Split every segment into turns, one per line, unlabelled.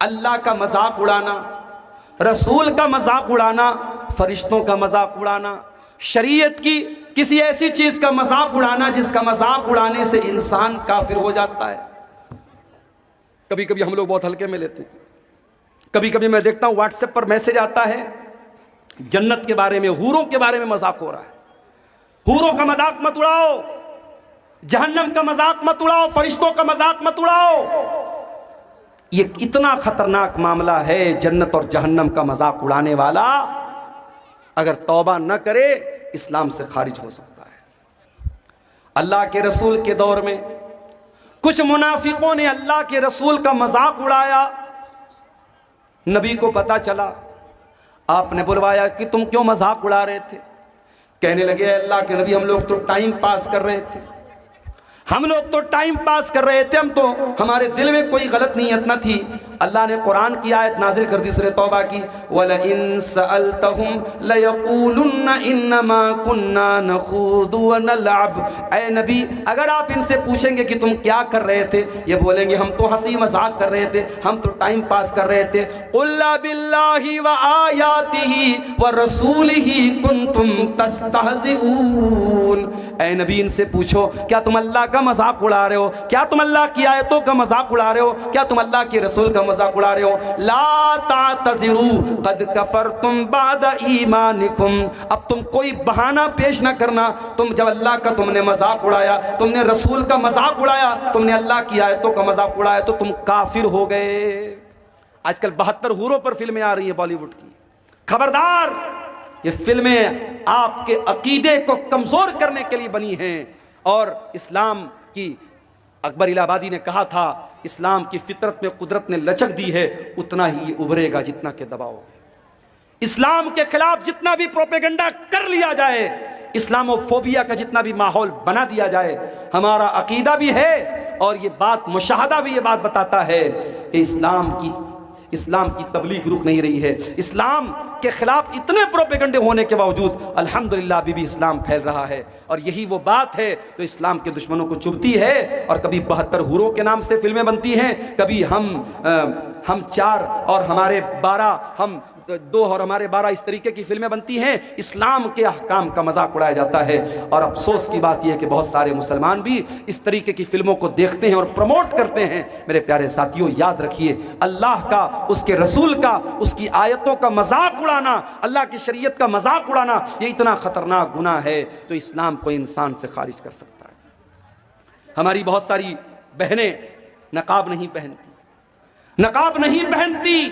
اللہ کا مذاق اڑانا، رسول کا مذاق اڑانا، فرشتوں کا مذاق اڑانا، شریعت کی کسی ایسی چیز کا مذاق اڑانا جس کا مذاق اڑانے سے انسان کافر ہو جاتا ہے۔ کبھی کبھی ہم لوگ بہت ہلکے میں لیتے ہیں۔ کبھی کبھی میں دیکھتا ہوں واٹس ایپ پر میسج آتا ہے، جنت کے بارے میں، حوروں کے بارے میں مذاق ہو رہا ہے۔ حوروں کا مذاق مت اڑاؤ، جہنم کا مذاق مت اڑاؤ، فرشتوں کا مذاق مت اڑاؤ۔ یہ اتنا خطرناک معاملہ ہے، جنت اور جہنم کا مذاق اڑانے والا اگر توبہ نہ کرے اسلام سے خارج ہو سکتا ہے۔ اللہ کے رسول کے دور میں کچھ منافقوں نے اللہ کے رسول کا مذاق اڑایا، نبی کو پتا چلا، آپ نے بلوایا کہ تم کیوں مذاق اڑا رہے تھے؟ کہنے لگے اللہ کے نبی ہم لوگ تو ٹائم پاس کر رہے تھے، ہم لوگ تو ٹائم پاس کر رہے تھے، ہمارے دل میں کوئی غلط نیت نہ تھی۔ اللہ نے قرآن کی آیت نازل کر دی سورہ توبہ کی، وَلَئِن سَأَلْتَهُمْ لَيَقُولُنَّ إِنَّمَا كُنَّا نَخُوضُ وَنَلْعَبُ۔ اے نبی اگر آپ ان سے پوچھیں گے کہ تم کیا کر رہے تھے، یہ بولیں گے ہم تو ہنسی مذاق کر رہے تھے، ہم تو ٹائم پاس کر رہے تھے۔ قُلْ بِاللَّهِ وَآيَاتِهِ وَرَسُولِهِ كُنْتُمْ تَسْتَهْزِئُونَ۔ اے نبی ان سے پوچھو کیا تم اللہ کا مذاق اڑا رہے ہو؟ کیا تم اللہ کی آیتوں کا مذاق اڑا رہے ہو؟ کیا تم اللہ کے رسول کا مذاق اڑا رہے ہو؟ لا تعتذروا قد کفرتم بعد ایمانکم۔ اب تم کوئی بہانہ پیش نہ کرنا، تم جب اللہ کا تم نے مذاق اڑایا، تم نے رسول کا مذاق اڑایا، تم نے اللہ کی آیتوں کا مذاق اڑایا تو تم کافر ہو گئے۔ آج کل 72 حوروں پر فلمیں آ رہی ہیں بالی ووڈ کی، خبردار، یہ فلمیں آپ کے عقیدے کو کمزور کرنے کے لیے بنی ہیں۔ اور اسلام کی اکبر الہ آبادی نے کہا تھا اسلام کی فطرت میں قدرت نے لچک دی ہے، اتنا ہی یہ ابھرے گا جتنا کہ دباؤ۔ اسلام کے خلاف جتنا بھی پروپیگنڈا کر لیا جائے، اسلامو فوبیا کا جتنا بھی ماحول بنا دیا جائے، ہمارا عقیدہ بھی ہے اور یہ بات مشاہدہ بھی یہ بات بتاتا ہے کہ اسلام کی تبلیغ رک نہیں رہی ہے۔ اسلام کے خلاف اتنے پروپیگنڈے ہونے کے باوجود الحمدللہ ابھی بھی اسلام پھیل رہا ہے، اور یہی وہ بات ہے جو اسلام کے دشمنوں کو چبھتی ہے۔ اور کبھی 72 حوروں کے نام سے فلمیں بنتی ہیں، کبھی ہم 4 اور ہمارے 12، ہم 2 اور ہمارے 12، اس طریقے کی فلمیں بنتی ہیں، اسلام کے احکام کا مذاق اڑایا جاتا ہے۔ اور افسوس کی بات یہ ہے کہ بہت سارے مسلمان بھی اس طریقے کی فلموں کو دیکھتے ہیں اور پروموٹ کرتے ہیں۔ میرے پیارے ساتھیوں یاد رکھیے، اللہ کا، اس کے رسول کا، اس کی آیتوں کا مذاق اڑانا، اللہ کی شریعت کا مذاق اڑانا، یہ اتنا خطرناک گناہ ہے جو اسلام کو انسان سے خارج کر سکتا ہے۔ ہماری بہت ساری بہنیں نقاب نہیں پہنتی،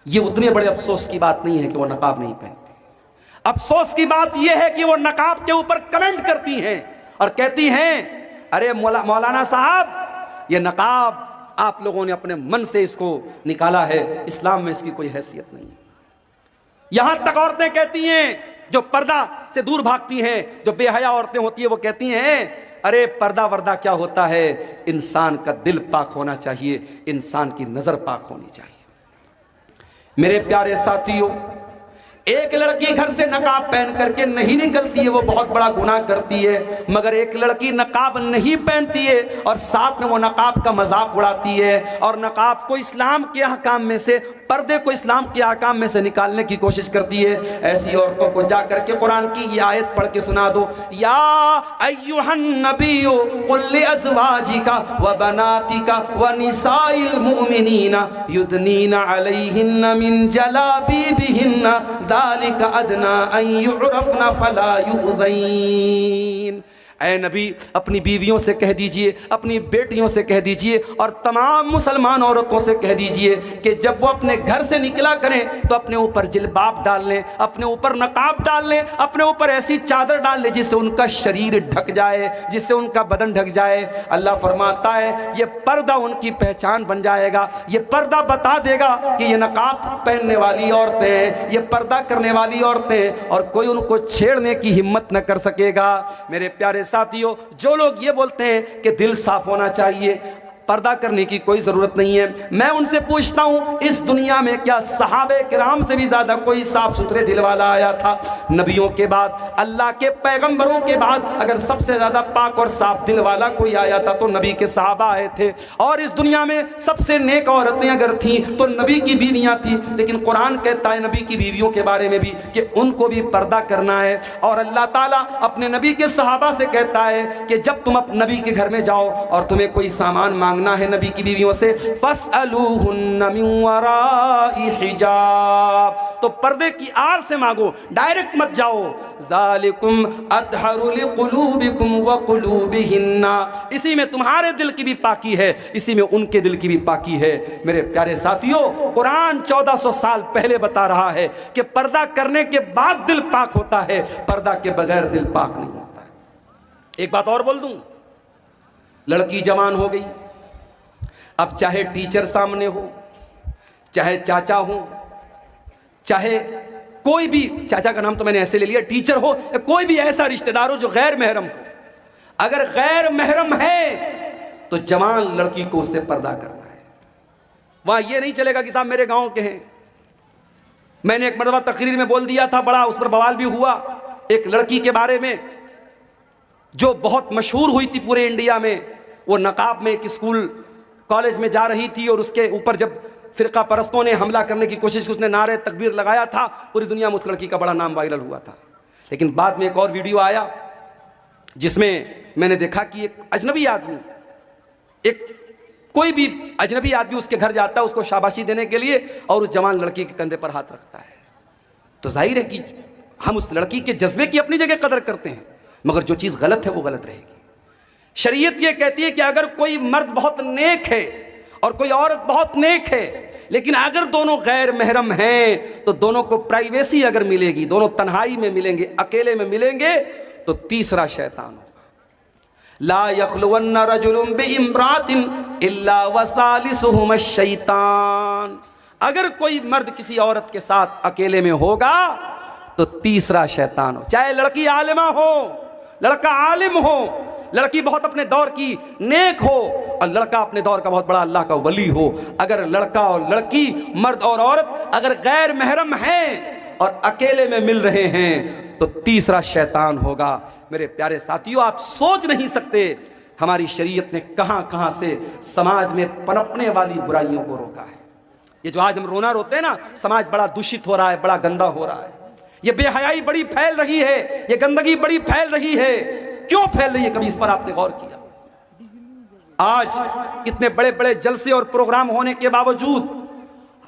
یہ اتنے بڑے افسوس کی بات نہیں ہے کہ وہ نقاب نہیں پہنتی۔ افسوس کی بات یہ ہے کہ وہ نقاب کے اوپر کمنٹ کرتی ہیں اور کہتی ہیں ارے مولانا صاحب یہ نقاب آپ لوگوں نے اپنے من سے اس کو نکالا ہے، اسلام میں اس کی کوئی حیثیت نہیں۔ یہاں تک عورتیں کہتی ہیں جو پردہ سے دور بھاگتی ہیں، جو بے حیا عورتیں ہوتی ہیں، وہ کہتی ہیں ارے پردہ وردہ کیا ہوتا ہے، انسان کا دل پاک ہونا چاہیے، انسان کی نظر پاک ہونی چاہیے۔ میرے پیارے ساتھیوں، ایک لڑکی گھر سے نقاب پہن کر کے نہیں نکلتی ہے، وہ بہت بڑا گناہ کرتی ہے، مگر ایک لڑکی نقاب نہیں پہنتی ہے اور ساتھ میں وہ نقاب کا مذاق اڑاتی ہے اور نقاب کو اسلام کے احکام میں سے، پردے کو اسلام کے احکام میں سے نکالنے کی کوشش کرتی ہے، ایسی عورتوں کو جا کر کے قرآن کی یہ آیت پڑھ کے سنا دو، یا ایھا النبی قل لازواجک وبناتک ونساء المؤمنین یدنین علیہن من جلابیبہن ذالک ادنی ان یعرفن فلا یؤذین۔ اے نبی اپنی بیویوں سے کہہ دیجئے، اپنی بیٹیوں سے کہہ دیجئے اور تمام مسلمان عورتوں سے کہہ دیجئے کہ جب وہ اپنے گھر سے نکلا کریں تو اپنے اوپر جلباب ڈال لیں، اپنے اوپر نقاب ڈال لیں، اپنے اوپر ایسی چادر ڈال لیں جس سے ان کا شریر ڈھک جائے، جس سے ان کا بدن ڈھک جائے۔ اللہ فرماتا ہے یہ پردہ ان کی پہچان بن جائے گا، یہ پردہ بتا دے گا کہ یہ نقاب پہننے والی عورتیں ہیں، یہ پردہ کرنے والی عورتیں ہیں، اور کوئی ان کو چھیڑنے کی ہمت نہ کر سکے گا۔ میرے پیارے ساتھیوں، جو لوگ یہ بولتے ہیں کہ دل صاف ہونا چاہیے، پردہ کرنے کی کوئی ضرورت نہیں ہے۔ میں ان سے پوچھتا ہوں اس دنیا میں کیا صحابہ کرام سے بھی زیادہ کوئی صاف ستھرے دل والا آیا تھا؟ نبیوں کے بعد، اللہ کے پیغمبروں کے بعد اگر سب سے زیادہ پاک اور صاف دل والا کوئی آیا تھا تو نبی کے صحابہ آئے تھے۔ اور اس دنیا میں سب سے نیک عورتیں اگر تھیں تو نبی کی بیویاں تھیں، لیکن قرآن کہتا ہے نبی کی بیویوں کے بارے میں بھی کہ ان کو بھی پردہ کرنا ہے۔ اور اللہ تعالیٰ اپنے نبی کے صحابہ سے کہتا ہے کہ جب تم نبی کے گھر میں جاؤ اور تمہیں کوئی سامان مانگنا ہے نبی کی بیویوں سے، فَاسْأَلُوهُنَّ مِن وَرَاءِ حِجَابٍ، تو پردے کی آڑ سے مانگو، ڈائریکٹ مت جاؤ۔ ذَلِكُمْ أَطْهَرُ لِقُلُوبِكُمْ وَقُلُوبِهِنَّ، اسی میں تمہارے دل کی بھی پاکی ہے، اسی میں ان کے دل کی بھی پاکی ہے۔ میرے پیارے ساتھیوں، قرآن 1400 سال پہلے بتا رہا ہے کہ پردہ کرنے کے بعد دل پاک ہوتا ہے، پردہ کے بغیر دل پاک نہیں ہوتا ہے۔ ایک بات اور بول دوں، لڑکی جوان ہو گئی، اب چاہے ٹیچر سامنے ہو، چاہے چاچا ہو، چاہے کوئی بھی، چاچا کا نام تو میں نے ایسے لے لیا، ٹیچر ہو یا کوئی بھی ایسا رشتہ دار ہو جو غیر محرم ہو، اگر غیر محرم ہے تو جوان لڑکی کو اس سے پردہ کرنا ہے۔ وہاں یہ نہیں چلے گا کہ صاحب میرے گاؤں کے ہیں۔ میں نے ایک مرتبہ تقریر میں بول دیا تھا، بڑا اس پر بوال بھی ہوا، ایک لڑکی کے بارے میں جو بہت مشہور ہوئی تھی پورے انڈیا میں۔ وہ نقاب میں ایک اسکول کالج میں جا رہی تھی اور اس کے اوپر جب فرقہ پرستوں نے حملہ کرنے کی کوشش کی، اس نے نعرے تکبیر لگایا تھا، پوری دنیا میں اس لڑکی کا بڑا نام وائرل ہوا تھا۔ لیکن بعد میں ایک اور ویڈیو آیا جس میں میں نے دیکھا کہ ایک اجنبی آدمی، ایک کوئی بھی اجنبی آدمی اس کے گھر جاتا ہے اس کو شاباشی دینے کے لیے اور اس جوان لڑکی کے کندھے پر ہاتھ رکھتا ہے۔ تو ظاہر ہے کہ ہم اس لڑکی کے جذبے کی اپنی جگہ قدر کرتے ہیں، مگر جو چیز غلط ہے وہ غلط رہے گی۔ شریعت یہ کہتی ہے کہ اگر کوئی مرد بہت نیک ہے اور کوئی عورت بہت نیک ہے، لیکن اگر دونوں غیر محرم ہیں تو دونوں کو پرائیویسی اگر ملے گی، دونوں تنہائی میں ملیں گے، اکیلے میں ملیں گے، تو تیسرا شیطان ہوگا۔ لا یخلون رجل بامرأة الا وثالثهما الشیطان، اگر کوئی مرد کسی عورت کے ساتھ اکیلے میں ہوگا تو تیسرا شیطان ہو، چاہے لڑکی عالمہ ہو، لڑکا عالم ہو، لڑکی بہت اپنے دور کی نیک ہو اور لڑکا اپنے دور کا بہت بڑا اللہ کا ولی ہو، اگر لڑکا اور لڑکی، مرد اور عورت اگر غیر محرم ہیں اور اکیلے میں مل رہے ہیں تو تیسرا شیطان ہوگا۔ میرے پیارے ساتھیوں، آپ سوچ نہیں سکتے ہماری شریعت نے کہاں کہاں سے سماج میں پنپنے والی برائیوں کو روکا ہے۔ یہ جو آج ہم رونا روتے ہیں نا، سماج بڑا دشت ہو رہا ہے، بڑا گندا ہو رہا ہے، یہ بے حیائی بڑی پھیل رہی ہے، یہ گندگی بڑی پھیل رہی ہے۔ کیوں پھیل رہی ہے؟ کبھی اس پر آپ نے غور کیا؟ آج اتنے بڑے بڑے جلسے اور پروگرام ہونے کے باوجود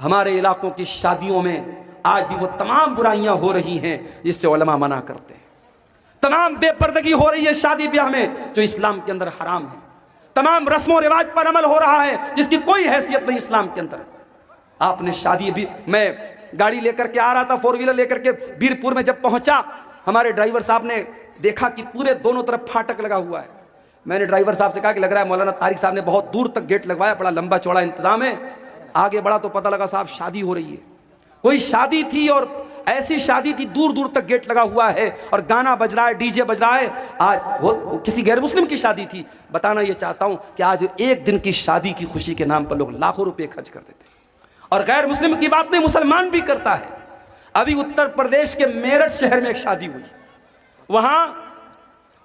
ہمارے علاقوں کی شادیوں میں آج بھی وہ تمام برائیاں ہو رہی ہیں جس سے علماء منع کرتے ہیں، تمام بے پردگی ہو رہی ہے شادی بیاہ میں جو اسلام کے اندر حرام ہے، تمام رسم و رواج پر عمل ہو رہا ہے جس کی کوئی حیثیت نہیں اسلام کے اندر۔ آپ نے شادی بھی، میں گاڑی لے کر کے آ رہا تھا، 4 ویلر لے کر کے بیرپور میں جب پہنچا، ہمارے ڈرائیور صاحب نے دیکھا کہ پورے دونوں طرف پھاٹک لگا ہوا ہے۔ میں نے ڈرائیور صاحب سے کہا کہ لگ رہا ہے مولانا طارق صاحب نے بہت دور تک گیٹ لگوایا، بڑا لمبا چوڑا انتظام ہے۔ آگے بڑھا تو پتہ لگا صاحب شادی ہو رہی ہے، کوئی شادی تھی اور ایسی شادی تھی، دور دور تک گیٹ لگا ہوا ہے اور گانا بج رہا ہے، ڈی جے بج رہا ہے۔ آج وہ کسی غیر مسلم کی شادی تھی۔ بتانا یہ چاہتا ہوں کہ آج ایک دن کی شادی کی خوشی کے نام پر لوگ لاکھوں روپے خرچ کر دیتے ہیں، اور غیر مسلم کی بات نہیں، مسلمان بھی کرتا ہے۔ ابھی اتر پردیش کے میرٹھ شہر میں ایک شادی ہوئی، وہاں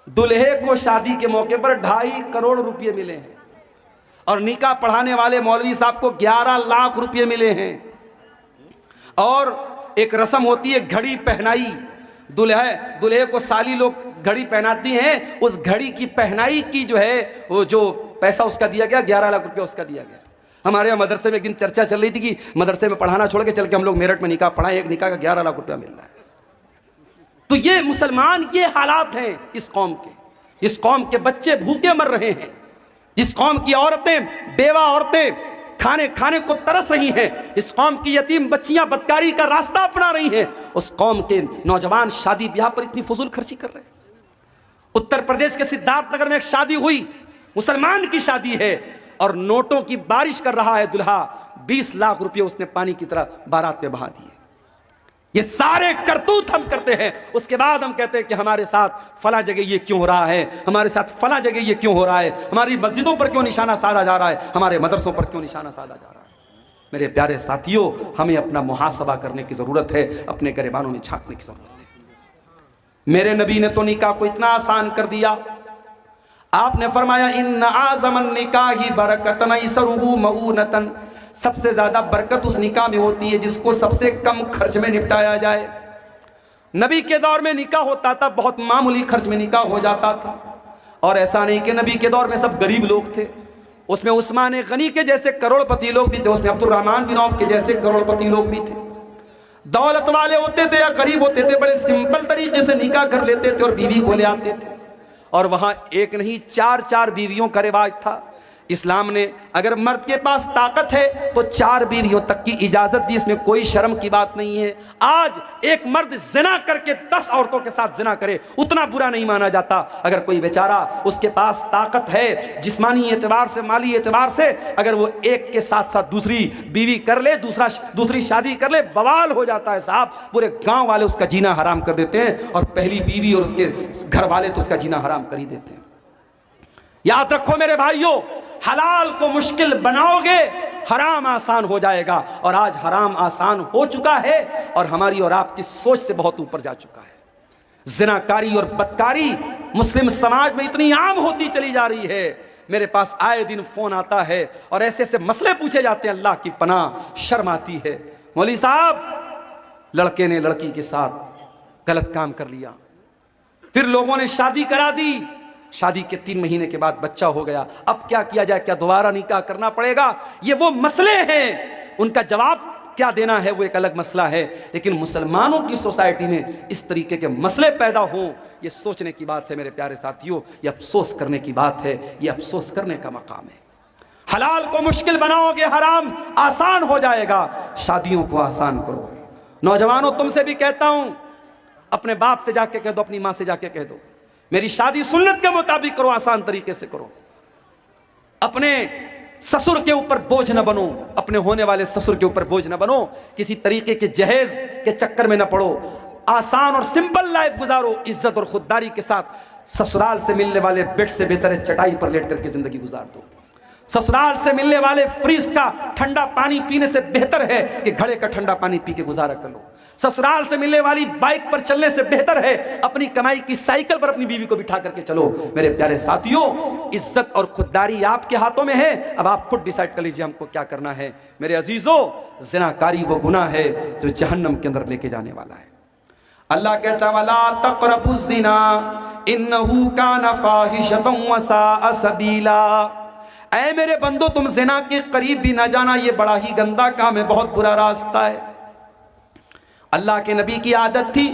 دلہے کو شادی کے موقع پر 2.5 کروڑ روپے ملے ہیں اور نکاح پڑھانے والے مولوی صاحب کو 11 لاکھ روپے ملے ہیں۔ اور ایک رسم ہوتی ہے گھڑی پہنائی، دلہے کو سالی لوگ گھڑی پہناتی ہیں، اس گھڑی کی پہنائی کی جو ہے وہ جو پیسہ اس کا دیا گیا 11 لاکھ روپے اس کا دیا گیا۔ ہمارے یہاں مدرسے میں ایک دن چرچا چل رہی تھی کہ مدرسے میں پڑھانا چھوڑ کے چل کے ہم لوگ میرٹھ میں نکاح پڑھائیں، ایک نکاح کا 11 لاکھ روپیہ مل رہا ہے۔ تو یہ مسلمان، یہ حالات ہیں اس قوم کے، اس قوم کے بچے بھوکے مر رہے ہیں، جس قوم کی عورتیں، بیوہ عورتیں کھانے کو ترس رہی ہیں، اس قوم کی یتیم بچیاں بدکاری کا راستہ اپنا رہی ہیں، اس قوم کے نوجوان شادی بیاہ پر اتنی فضول خرچی کر رہے ہیں۔ اتر پردیش کے سدھارتھ نگر میں ایک شادی ہوئی، مسلمان کی شادی ہے، اور نوٹوں کی بارش کر رہا ہے دلہا، 20 لاکھ روپے اس نے پانی کی طرح بارات میں بہا دیے۔ یہ سارے کرتوت ہم کرتے ہیں، اس کے بعد ہم کہتے ہیں کہ ہمارے ساتھ فلاں جگہ یہ کیوں ہو رہا ہے، ہمارے ساتھ فلاں جگہ یہ کیوں ہو رہا ہے، ہماری مسجدوں پر کیوں نشانہ سادھا جا رہا ہے، ہمارے مدرسوں پر کیوں نشانہ سادھا جا رہا ہے۔ میرے پیارے ساتھیوں، ہمیں اپنا محاسبہ کرنے کی ضرورت ہے، اپنے گریبانوں میں جھانکنے کی ضرورت ہے۔ میرے نبی نے تو نکاح کو اتنا آسان کر دیا، آپ نے فرمایا ان اعظم النکاح برکتن ایسرہ مؤونۃ، سب سے زیادہ برکت اس نکاح میں ہوتی ہے جس کو سب سے کم خرچ میں نپٹایا جائے۔ نبی کے دور میں نکاح ہوتا تھا، بہت معمولی خرچ میں نکاح ہو جاتا تھا، اور ایسا نہیں کہ نبی کے دور میں سب غریب لوگ تھے، اس میں عثمان غنی کے جیسے کروڑ پتی لوگ بھی تھے، اس میں عبد الرحمن بن عوف کے جیسے کروڑ پتی لوگ بھی تھے۔ دولت والے ہوتے تھے یا غریب ہوتے تھے، بڑے سمپل طریقے سے نکاح کر لیتے تھے اور بیوی کو لے آتے تھے، اور وہاں ایک نہیں چار چار بیویوں کا رواج تھا۔ اسلام نے اگر مرد کے پاس طاقت ہے تو 4 بیویوں تک کی اجازت دی، اس میں کوئی شرم کی بات نہیں ہے۔ آج ایک مرد زنا کر کے 10 عورتوں کے ساتھ زنا کرے، اتنا برا نہیں مانا جاتا۔ اگر کوئی بیچارہ اس کے پاس طاقت ہے جسمانی اعتبار سے، مالی اعتبار سے، اگر وہ ایک کے ساتھ ساتھ دوسری بیوی کر لے، دوسری شادی کر لے، بوال ہو جاتا ہے صاحب، پورے گاؤں والے اس کا جینا حرام کر دیتے ہیں، اور پہلی بیوی اور اس کے گھر والے تو اس کا جینا حرام کر ہی دیتے ہیں۔ یاد رکھو میرے بھائیوں، حلال کو مشکل بناؤ گے حرام آسان ہو جائے گا، اور آج حرام آسان ہو چکا ہے اور ہماری اور آپ کی سوچ سے بہت اوپر جا چکا ہے۔ زناکاری اور بدکاری مسلم سماج میں اتنی عام ہوتی چلی جا رہی ہے۔ میرے پاس آئے دن فون آتا ہے اور ایسے ایسے مسئلے پوچھے جاتے ہیں، اللہ کی پناہ شرم آتی ہے۔ مولوی صاحب، لڑکے نے لڑکی کے ساتھ غلط کام کر لیا، پھر لوگوں نے شادی کرا دی، شادی کے 3 مہینے کے بعد بچہ ہو گیا، اب کیا کیا جائے؟ کیا دوبارہ نکاح کرنا پڑے گا؟ یہ وہ مسئلے ہیں، ان کا جواب کیا دینا ہے وہ ایک الگ مسئلہ ہے، لیکن مسلمانوں کی سوسائٹی میں اس طریقے کے مسئلے پیدا ہوں، یہ سوچنے کی بات ہے میرے پیارے ساتھیوں، یہ افسوس کرنے کی بات ہے، یہ افسوس کرنے کا مقام ہے۔ حلال کو مشکل بناؤ گے حرام آسان ہو جائے گا، شادیوں کو آسان کرو۔ نوجوانوں، تم سے بھی کہتا ہوں، اپنے باپ سے جا کے کہہ دو، اپنی ماں سے جا کے کہہ دو، میری شادی سنت کے مطابق کرو، آسان طریقے سے کرو۔ اپنے سسر کے اوپر بوجھ نہ بنو، اپنے ہونے والے سسر کے اوپر بوجھ نہ بنو، کسی طریقے کے جہیز کے چکر میں نہ پڑو، آسان اور سمپل لائف گزارو، عزت اور خودداری کے ساتھ۔ سسرال سے ملنے والے بیڈ سے بہتر ہے چٹائی پر لیٹ کر کے زندگی گزار دو۔ سسرال سے ملنے والے فریز کا ٹھنڈا پانی پینے سے بہتر ہے کہ گھڑے کا ٹھنڈا پانی پی کے گزارا کر لو۔ سسرال سے ملنے والی بائک پر چلنے سے بہتر ہے اپنی کمائی کی سائیکل پر اپنی بیوی کو بٹھا کر کے چلو۔ میرے پیارے ساتھیوں، عزت اور خودداری آپ کے ہاتھوں میں ہے، اب آپ خود ڈیسائیڈ کر لیجئے ہم کو کیا کرنا ہے۔ میرے عزیزوں، زناکاری وہ گناہ ہے جو جہنم کے اندر لے کے جانے والا ہے۔ اللہ کہتا وَلَا تَقْرَبُوا الزِّنَا إِنَّهُ كَانَ فَاحِشَةً وَسَاءَ سَبِيلًا۔ اے میرے بندو، تم زنا کے قریب بھی نہ جانا، یہ بڑا ہی گندا کام ہے، بہت برا راستہ ہے۔ اللہ کے نبی کی عادت تھی،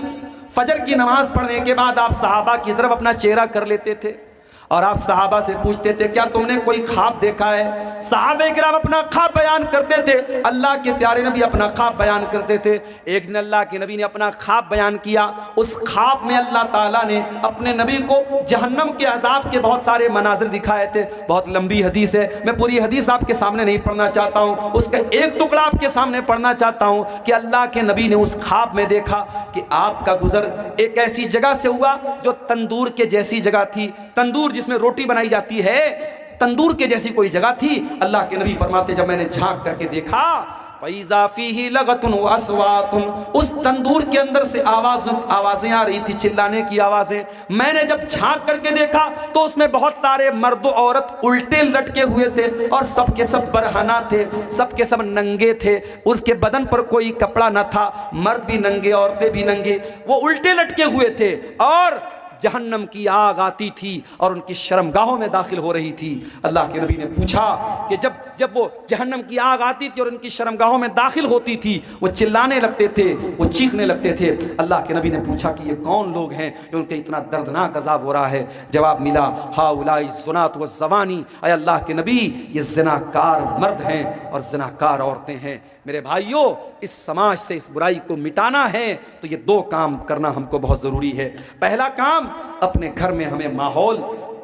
فجر کی نماز پڑھنے کے بعد آپ صحابہ کی طرف اپنا چہرہ کر لیتے تھے اور آپ صحابہ سے پوچھتے تھے کیا تم نے کوئی خواب دیکھا ہے؟ صحابہ کرام اپنا خواب بیان کرتے تھے، اللہ کے پیارے نبی اپنا خواب بیان کرتے تھے۔ ایک دن اللہ کے نبی نے اپنا خواب بیان کیا، اس خواب میں اللہ تعالیٰ نے اپنے نبی کو جہنم کے عذاب کے بہت سارے مناظر دکھائے تھے۔ بہت لمبی حدیث ہے، میں پوری حدیث آپ کے سامنے نہیں پڑھنا چاہتا ہوں، اس کا ایک ٹکڑا آپ کے سامنے پڑھنا چاہتا ہوں کہ اللہ کے نبی نے اس خواب میں دیکھا کہ آپ کا گزر ایک ایسی جگہ سے ہوا جو تندور کے جیسی جگہ تھی، تندور جس میں روٹی بنائی جاتی ہے، تندور کے جیسی کوئی جگہ تھی۔ اللہ کے نبی فرماتے جب میں نے جھانک کر کے دیکھا فَإِذَا فِيهِ لَغَةٌ وَأَصْوَاتٌ، اس تندور کے اندر سے آوازیں آ رہی تھی، چلانے کی آوازیں۔ میں نے جب جھانک کر کے دیکھا تو اس میں بہت سارے مرد و عورت الٹے لٹکے ہوئے تھے اور سب کے سب برہنہ تھے، سب کے سب ننگے تھے، اس کے بدن پر کوئی کپڑا نہ تھا، مرد بھی ننگے عورتیں بھی ننگے، وہ الٹے لٹکے ہوئے تھے اور جہنم کی آگ آتی تھی اور ان کی شرمگاہوں میں داخل ہو رہی تھی۔ اللہ کے نبی نے پوچھا کہ جب وہ جہنم کی آگ آتی تھی اور ان کی شرمگاہوں میں داخل ہوتی تھی، وہ چلانے لگتے تھے، وہ چیخنے لگتے تھے۔ اللہ کے نبی نے پوچھا کہ یہ کون لوگ ہیں جو ان کے اتنا دردناک عذاب ہو رہا ہے؟ جواب ملا ہؤلاء الزنات والزوانی، اے اللہ کے نبی یہ زناکار مرد ہیں اور زناکار عورتیں ہیں۔ میرے بھائیوں، اس سماج سے اس برائی کو مٹانا ہے تو یہ 2 کام کرنا ہم کو بہت ضروری ہے۔ پہلا کام، اپنے گھر میں ہمیں ماحول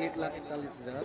1,41,000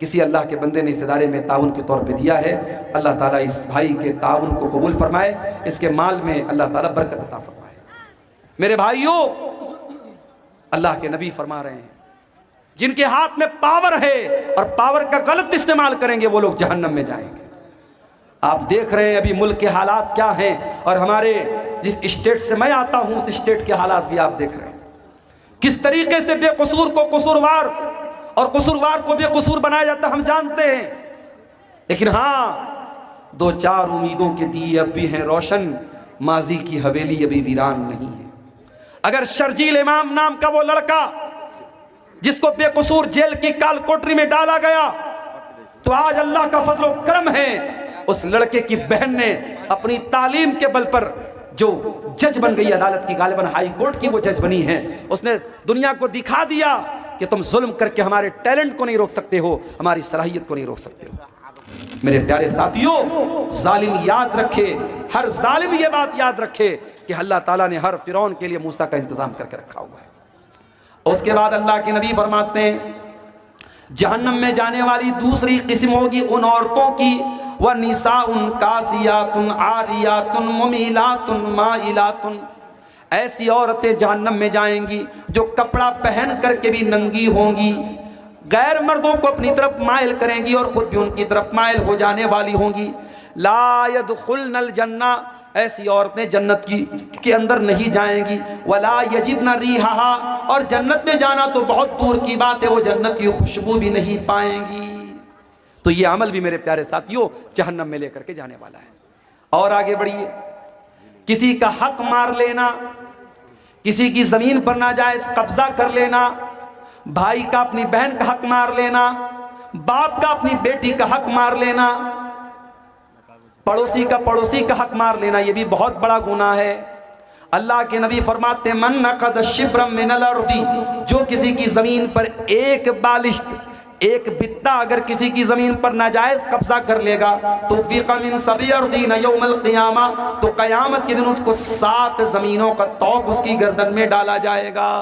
کسی اللہ کے بندے نے اس ادارے میں تعاون کے طور پہ دیا ہے، اللہ تعالیٰ اس بھائی کے تعاون کو قبول فرمائے، اس کے مال میں اللہ تعالیٰ برکت عطا فرمائے۔ میرے بھائیوں، اللہ کے نبی فرما رہے ہیں جن کے ہاتھ میں پاور ہے اور پاور کا غلط استعمال کریں گے وہ لوگ جہنم میں جائیں گے۔ آپ دیکھ رہے ہیں ابھی ملک کے حالات کیا ہیں، اور ہمارے جس اسٹیٹ سے میں آتا ہوں اس اسٹیٹ کے حالات بھی آپ دیکھ رہے ہیں، کس طریقے سے بے قصور کو قصوروار اور قصوروار کو بے قصور بنایا جاتا ہم جانتے ہیں۔ لیکن ہاں، دو چار امیدوں کے دیے اب بھی ہیں روشن، ماضی کی حویلی ابھی ویران نہیں ہے۔ اگر شرجیل امام نام کا وہ لڑکا جس کو بے قصور جیل کی کال کوٹری میں ڈالا گیا، تو آج اللہ کا فضل و کرم ہے اس لڑکے کی بہن نے اپنی تعلیم کے بل پر جو جج بن گئی عدالت کی، غالباً ہائی کورٹ کی وہ جج بنی ہے، اس نے دنیا کو دکھا دیا کہ تم ظلم کر کے ہمارے ٹیلنٹ کو نہیں روک سکتے ہو، ہماری صلاحیت کو نہیں روک سکتے ہو۔ میرے پیارے ساتھیوں، ظالم یاد رکھے، ہر ظالم یہ بات یاد رکھے کہ اللہ تعالیٰ نے ہر فرعون کے لیے موسیٰ کا انتظام کر کے رکھا ہوا ہے۔ اس کے بعد اللہ کے نبی فرماتے ہیں جہنم میں جانے والی دوسری قسم ہوگی ان عورتوں کی، وَنِسَاءٌ كَاسِيَاتٌ عَارِيَاتٌ مُمِيلَاتٌ مَائِلَاتٌ، ایسی عورتیں جہنم میں جائیں گی جو کپڑا پہن کر کے بھی ننگی ہوں گی، غیر مردوں کو اپنی طرف مائل کریں گی اور خود بھی ان کی طرف مائل ہو جانے والی ہوں گی۔ لا يدخلن الجنہ، ایسی عورتیں جنت کے اندر نہیں جائیں گی۔ ولا یجدن ریحہا، اور جنت میں جانا تو بہت دور کی بات ہے، وہ جنت کی خوشبو بھی نہیں پائیں گی۔ تو یہ عمل بھی میرے پیارے ساتھیوں جہنم میں لے کر کے جانے والا ہے۔ اور آگے بڑھیے، کسی کا حق مار لینا، کسی کی زمین پر ناجائز قبضہ کر لینا، بھائی کا اپنی بہن کا حق مار لینا، باپ کا اپنی بیٹی کا حق مار لینا، پڑوسی کا حق مار لینا، یہ بھی بہت بڑا گناہ ہے۔ اللہ کے نبی فرماتے ہیں من نقض شبرا من الارض، جو کسی کی زمین پر ایک بالشت، ایک بتا اگر کسی کی زمین پر ناجائز قبضہ کر لے گا تو فیق من 7 ارضین یوم القیامہ، تو قیامت کے دن اس کو 7 زمینوں کا طوق اس کی گردن میں ڈالا جائے گا۔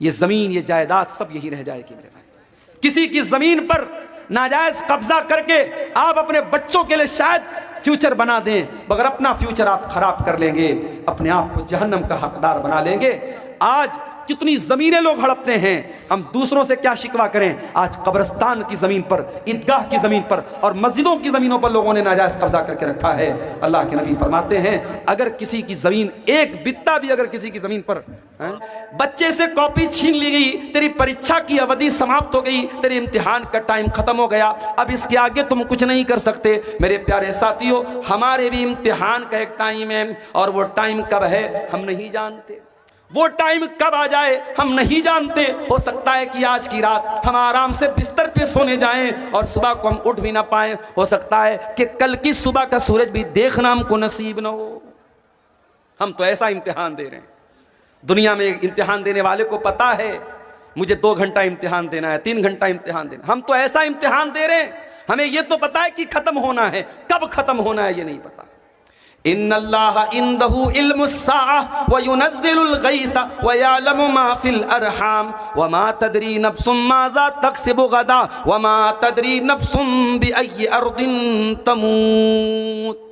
یہ زمین، یہ جائیداد سب یہی رہ جائے گی میرے بھائی۔ کسی کی زمین پر ناجائز قبضہ کر کے آپ اپنے بچوں کے لیے شاید فیوچر بنا دیں، مگر اپنا فیوچر آپ خراب کر لیں گے، اپنے آپ کو جہنم کا حقدار بنا لیں گے۔ آج کتنی زمینیں لوگ ہڑپتے ہیں، ہم دوسروں سے کیا شکوہ کریں؟ آج قبرستان کی زمین پر، عیدگاہ کی زمین پر اور مسجدوں کی زمینوں پر لوگوں نے ناجائز قبضہ کر کے رکھا ہے۔ اللہ کے نبی فرماتے ہیں اگر کسی کی زمین، ایک بتا بھی اگر کسی کی زمین پر، بچے سے کاپی چھین لی گئی، تیری پریچھا کی اودھی سماپت ہو گئی، تیرے امتحان کا ٹائم ختم ہو گیا، اب اس کے آگے تم کچھ نہیں کر سکتے۔ میرے پیارے ساتھیوں، ہمارے بھی امتحان کا ایک ٹائم ہے، اور وہ ٹائم کب ہے ہم نہیں جانتے، وہ ٹائم کب آ جائے ہم نہیں جانتے۔ ہو سکتا ہے کہ آج کی رات ہم آرام سے بستر پہ سونے جائیں اور صبح کو ہم اٹھ بھی نہ پائیں، ہو سکتا ہے کہ کل کی صبح کا سورج بھی دیکھنا ہم کو نصیب نہ ہو۔ ہم تو ایسا امتحان دے رہے ہیں، دنیا میں امتحان دینے والے کو پتا ہے مجھے 2 گھنٹہ امتحان دینا ہے، 3 گھنٹہ امتحان دینا، ہم تو ایسا امتحان دے رہے ہیں، ہمیں یہ تو پتا ہے کہ ختم ہونا ہے، کب ختم ہونا ہے یہ نہیں پتا۔ ان اللہ عنده علم الساعة وينزل الغيث ويعلم ما في الارحام وما تدري نفس ماذا تكسب غدا وما تدري نفس بأي ارض تموت۔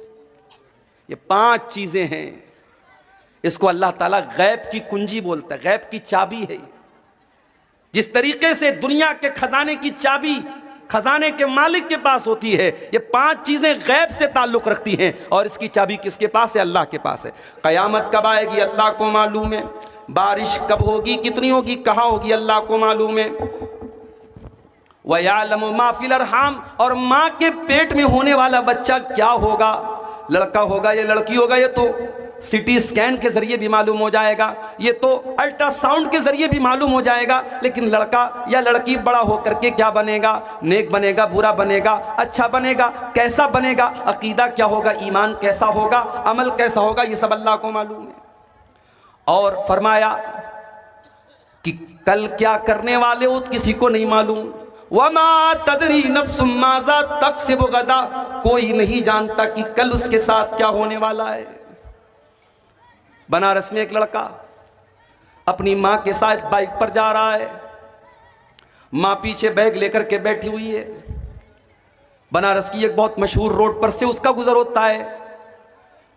یہ 5 چیزیں ہیں، اس کو اللہ تعالیٰ غیب کی کنجی بولتا ہے، غیب کی چابی ہے۔ جس طریقے سے دنیا کے خزانے کی چابی خزانے کے مالک کے پاس ہوتی ہے، یہ 5 چیزیں غیب سے تعلق رکھتی ہیں، اور اس کی چابی کس کے پاس ہے؟ اللہ کے پاس ہے۔ قیامت کب آئے گی اللہ کو معلوم ہے، بارش کب ہوگی، کتنی ہوگی، کہاں ہوگی، اللہ کو معلوم ہے۔ وَيَعْلَمُ مَا فِي الْأَرْحَامِ، اور ماں کے پیٹ میں ہونے والا بچہ کیا ہوگا، لڑکا ہوگا یا لڑکی ہوگا، یہ تو سٹی اسکین کے ذریعے بھی معلوم ہو جائے گا، یہ تو الٹرا ساؤنڈ کے ذریعے بھی معلوم ہو جائے گا، لیکن لڑکا یا لڑکی بڑا ہو کر کے کیا بنے گا، نیک بنے گا، برا بنے گا، اچھا بنے گا، کیسا بنے گا، عقیدہ کیا ہوگا، ایمان کیسا ہوگا، عمل کیسا ہوگا، یہ سب اللہ کو معلوم ہے۔ اور فرمایا کہ کل کیا کرنے والے ہو کسی کو نہیں معلوم۔ وَمَا تَدْرِي نَفْسٌ مَاذَا تَكْسِبُ غَدًا، کوئی نہیں جانتا کہ کل اس کے ساتھ کیا ہونے والا ہے۔ بنارس میں ایک لڑکا اپنی ماں کے ساتھ بائک پر جا رہا ہے، ماں پیچھے بیگ لے کر کے بیٹھی ہوئی ہے. بنارس کی ایک بہت مشہور روڈ پر سے اس کا گزر ہوتا ہے.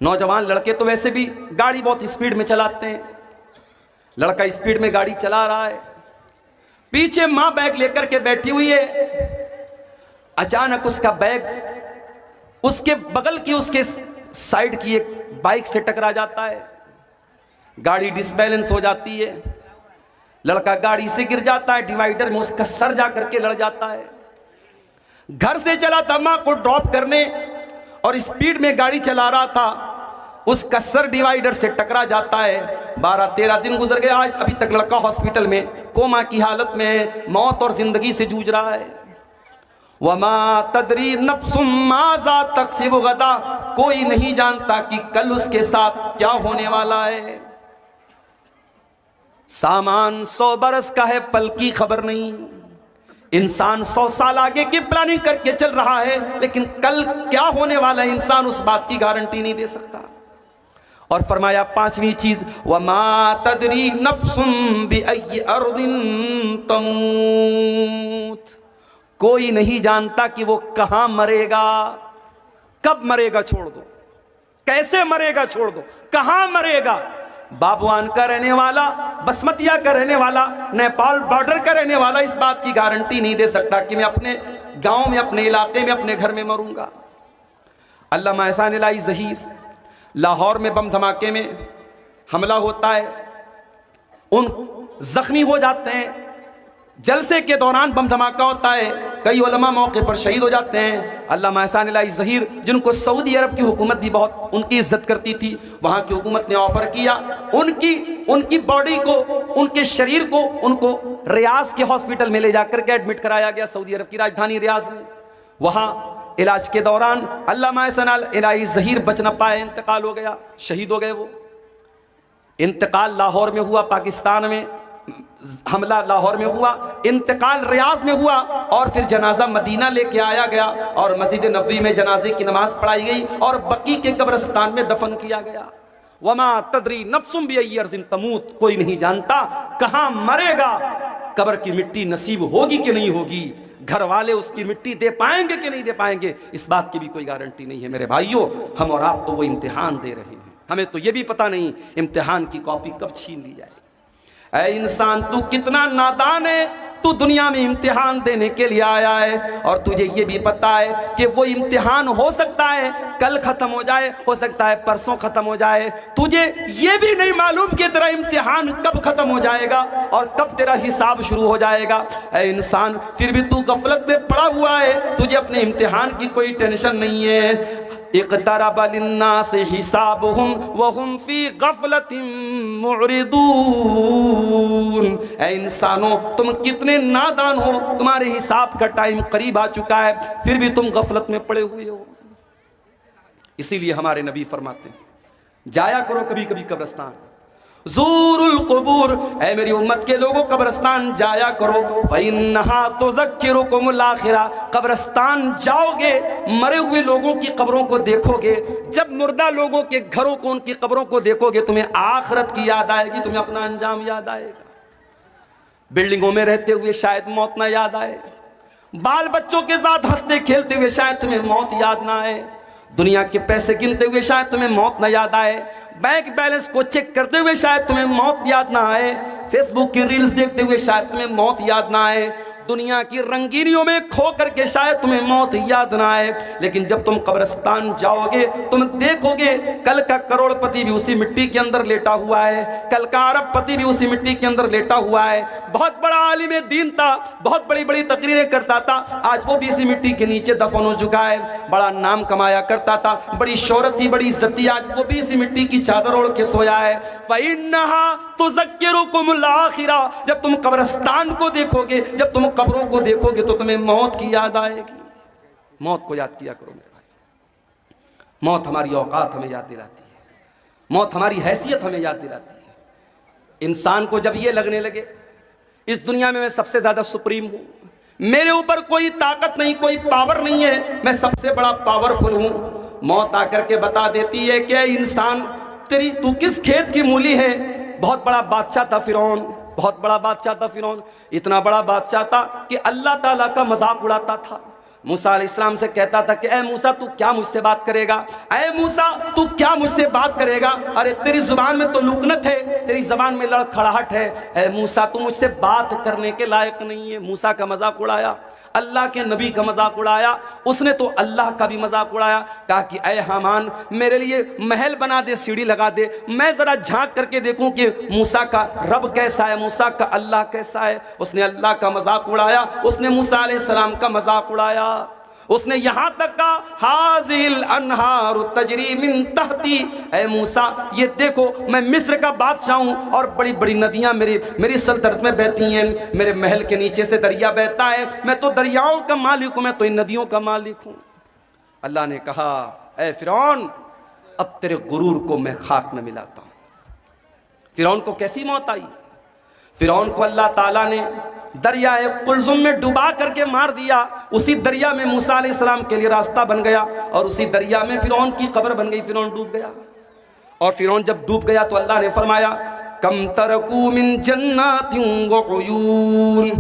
نوجوان لڑکے تو ویسے بھی گاڑی بہت اسپیڈ میں چلاتے ہیں. لڑکا اسپیڈ میں گاڑی چلا رہا ہے, پیچھے ماں بیگ لے کر کے بیٹھی ہوئی ہے. اچانک اس کا بیگ اس کے بغل کی اس کے سائیڈ کی ایک بائک سے ٹکرا جاتا ہے. گاڑی ڈس بیلنس ہو جاتی ہے. لڑکا گاڑی سے گر جاتا ہے, ڈیوائیڈر میں اس کا سر جا کر کے لڑ جاتا ہے. گھر سے چلا تھا ماں کو ڈراپ کرنے اور اسپیڈ میں گاڑی چلا رہا تھا, اس کا سر ڈیوائیڈر سے ٹکرا جاتا ہے. 12-13 دن گزر گئے, آج ابھی تک لڑکا ہاسپٹل میں کوما کی حالت میں ہے, موت اور زندگی سے جوجھ رہا ہے. وَمَا تَدْرِي نَفْسٌ مَاذَا تَكْسِبُ غَدًا, کوئی نہیں جانتا کہ کل اس کے ساتھ کیا ہونے والا ہے. سامان 100 برس کا ہے, پل کی خبر نہیں. انسان 100 سال آگے کی پلاننگ کر کے چل رہا ہے, لیکن کل کیا ہونے والا ہے انسان اس بات کی گارنٹی نہیں دے سکتا. اور فرمایا 5ویں چیز, وَمَا تَدْرِي نَفْسٌ بِأَيِّ أَرْضٍ تَمُوتُ, کوئی نہیں جانتا کہ وہ کہاں مرے گا, کب مرے گا چھوڑ دو, کیسے مرے گا چھوڑ دو, کہاں مرے گا. بابوان کا رہنے والا, بسمتیا کا رہنے والا, نیپال بارڈر کا رہنے والا اس بات کی گارنٹی نہیں دے سکتا کہ میں اپنے گاؤں میں, اپنے علاقے میں, اپنے گھر میں مروں گا. علامہ احسان الہی ظہیر لاہور میں بم دھماکے میں حملہ ہوتا ہے, ان زخمی ہو جاتے ہیں. جلسے کے دوران بم دھماکہ ہوتا ہے, کئی علماء موقع پر شہید ہو جاتے ہیں. علامہ احسان الہی ظہیر جن کو سعودی عرب کی حکومت بھی بہت ان کی عزت کرتی تھی, وہاں کی حکومت نے آفر کیا ان کی باڈی کو, ان کے شریر کو, ان کو ریاض کے ہاسپٹل میں لے جا کر کے ایڈمٹ کرایا گیا, سعودی عرب کی راجدھانی ریاض میں. وہاں علاج کے دوران علامہ احسان الہی ظہیر بچ نہ پائے, انتقال ہو گیا, شہید ہو گئے. وہ انتقال لاہور میں ہوا, پاکستان میں حملہ لاہور میں ہوا, انتقال ریاض میں ہوا, اور پھر جنازہ مدینہ لے کے آیا گیا اور مسجد نبوی میں جنازے کی نماز پڑھائی گئی اور بقیع کے قبرستان میں دفن کیا گیا. وَمَا تَدْرِي نَفْسٌ بِأَيِّ أَرْضٍ تَمُوتُ, کوئی نہیں جانتا کہاں مرے گا. قبر کی مٹی نصیب ہوگی کہ نہیں ہوگی, گھر والے اس کی مٹی دے پائیں گے کہ نہیں دے پائیں گے, اس بات کی بھی کوئی گارنٹی نہیں ہے. میرے بھائیوں, ہم اور آپ تو وہ امتحان دے رہے ہیں, ہمیں تو یہ بھی پتہ نہیں امتحان کی کاپی کب چھین لی جائے. اے انسان, تو کتنا نادان ہے, تو دنیا میں امتحان دینے کے لیے آیا ہے, اور تجھے یہ بھی پتا ہے کہ وہ امتحان ہو سکتا ہے کل ختم ہو جائے, ہو سکتا ہے پرسوں ختم ہو جائے. تجھے یہ بھی نہیں معلوم کہ تیرا امتحان کب ختم ہو جائے گا اور کب تیرا حساب شروع ہو جائے گا. اے انسان, پھر بھی تو غفلت میں پڑا ہوا ہے, تجھے اپنے امتحان کی کوئی ٹینشن نہیں ہے. اقترب للناس حسابهم وهم في غفلة معرضون. اے انسانوں, تم کتنے نادان ہو, تمہارے حساب کا ٹائم قریب آ چکا ہے, پھر بھی تم غفلت میں پڑے ہوئے ہو. اسی لیے ہمارے نبی فرماتے ہیں, جایا کرو کبھی کبھی قبرستان, زور القبور, اے میری امت کے لوگوں قبرستان جایا کرو. فَإِنَّهَا تُذَكِّرُكُمُ الْآخِرَةَ, قبرستان جاؤ گے, مرے ہوئے لوگوں کی قبروں کو دیکھو گے, جب مردہ لوگوں کے گھروں کو, ان کی قبروں کو دیکھو گے, تمہیں آخرت کی یاد آئے گی, تمہیں اپنا انجام یاد آئے گا. بلڈنگوں میں رہتے ہوئے شاید موت نہ یاد آئے, بال بچوں کے ساتھ ہنستے کھیلتے ہوئے شاید تمہیں موت یاد نہ آئے, دنیا کے پیسے گنتے ہوئے شاید تمہیں موت نہ یاد آئے, بینک بیلنس کو چیک کرتے ہوئے شاید تمہیں موت یاد نہ آئے, فیس بک کی ریلز دیکھتے ہوئے شاید تمہیں موت یاد نہ آئے, دنیا کی رنگینیوں میں کھو کر کے شاید تمہیں موت یاد نہ آئے. لیکن جب تم قبرستان جاؤ گے, تم دیکھو گے کل کا کروڑ پتی بھی اسی مٹی کے اندر لیٹا ہوا ہے, کل کا ارب پتی بھی اسی مٹی کے اندر لیٹا ہوا ہے. بہت بڑا عالم دین تھا, بہت بڑی بڑی تقریریں کرتا تھا, آج وہ بھی اسی مٹی کے نیچے دفن ہو چکا ہے. بڑا نام کمایا کرتا تھا, بڑی شہرت تھی, بڑی عزت تھی, آج وہ بھی اسی مٹی کی چادر اوڑھ کے سویا ہے. فَإِنَّهَا تُذَكِّرُكُمُ الْآخِرَةَ, جب تم قبرستان کو دیکھو گے, جب تم قبروں کو دیکھو گے تو تمہیں موت کی یاد آئے گی. موت کو یاد کیا کرو میرے بھائی. موت ہماری اوقات ہمیں یاد دلاتی ہے, موت ہماری حیثیت ہمیں یاد دلاتی ہے. انسان کو جب یہ لگنے لگے اس دنیا میں سب سے زیادہ سپریم ہوں, میرے اوپر کوئی طاقت نہیں, کوئی پاور نہیں ہے, میں سب سے بڑا پاورفل ہوں, موت آ کر کے بتا دیتی ہے کہ انسان تو کس کھیت کی مولی ہے. بہت بڑا بادشاہ تھا فرعون, بہت بڑا بادشاہ تھا فرعون، اتنا بڑا بادشاہ تھا کہ اللہ تعالیٰ کا مذاق اڑاتا تھا۔ موسیٰ علیہ السلام سے کہتا تھا کہ اے موسیٰ تو کیا مجھ سے بات کرے گا، اے موسیٰ تو کیا مجھ سے بات کرے گا، ارے تیری زبان میں تو لکنت ہے، تیری زبان میں لڑکھڑاہٹ ہے، اے موسیٰ تو مجھ سے بات کرنے کے لائق نہیں ہے۔ موسیٰ کا مذاق اڑایا، اللہ کے نبی کا مذاق اڑایا، اس نے تو اللہ کا بھی مذاق اڑایا، کہا کہ اے حامان میرے لیے محل بنا دے، سیڑھی لگا دے، میں ذرا جھانک کر کے دیکھوں کہ موسیٰ کا رب کیسا ہے، موسیٰ کا اللہ کیسا ہے۔ اس نے اللہ کا مذاق اڑایا، اس نے موسیٰ علیہ السلام کا مذاق اڑایا، اس نے یہاں تک کہا ہاذِهِ الْأَنْهَارُ تَجْرِي مِن تَحْتِي، اے موسیٰ یہ دیکھو میں مصر کا بادشاہ ہوں اور بڑی بڑی ندیاں میری سلطنت میں بہتی ہیں، میرے محل کے نیچے سے دریا بہتا ہے، میں تو دریاؤں کا مالک ہوں، میں تو ان ندیوں کا مالک ہوں۔ اللہ نے کہا اے فرعون اب تیرے غرور کو میں خاک میں ملاتا ہوں۔ فرعون کو کیسی موت آئی؟ فرعون کو اللہ تعالیٰ نے دریائے قلزم میں ڈوبا کر کے مار دیا، اسی دریا میں موسیٰ علیہ السلام کے لیے راستہ بن گیا اور اسی دریا میں فرعون کی قبر بن گئی، فرعون ڈوب گیا۔ اور فرعون جب ڈوب گیا تو اللہ نے فرمایا کم ترکو من جنات وعیون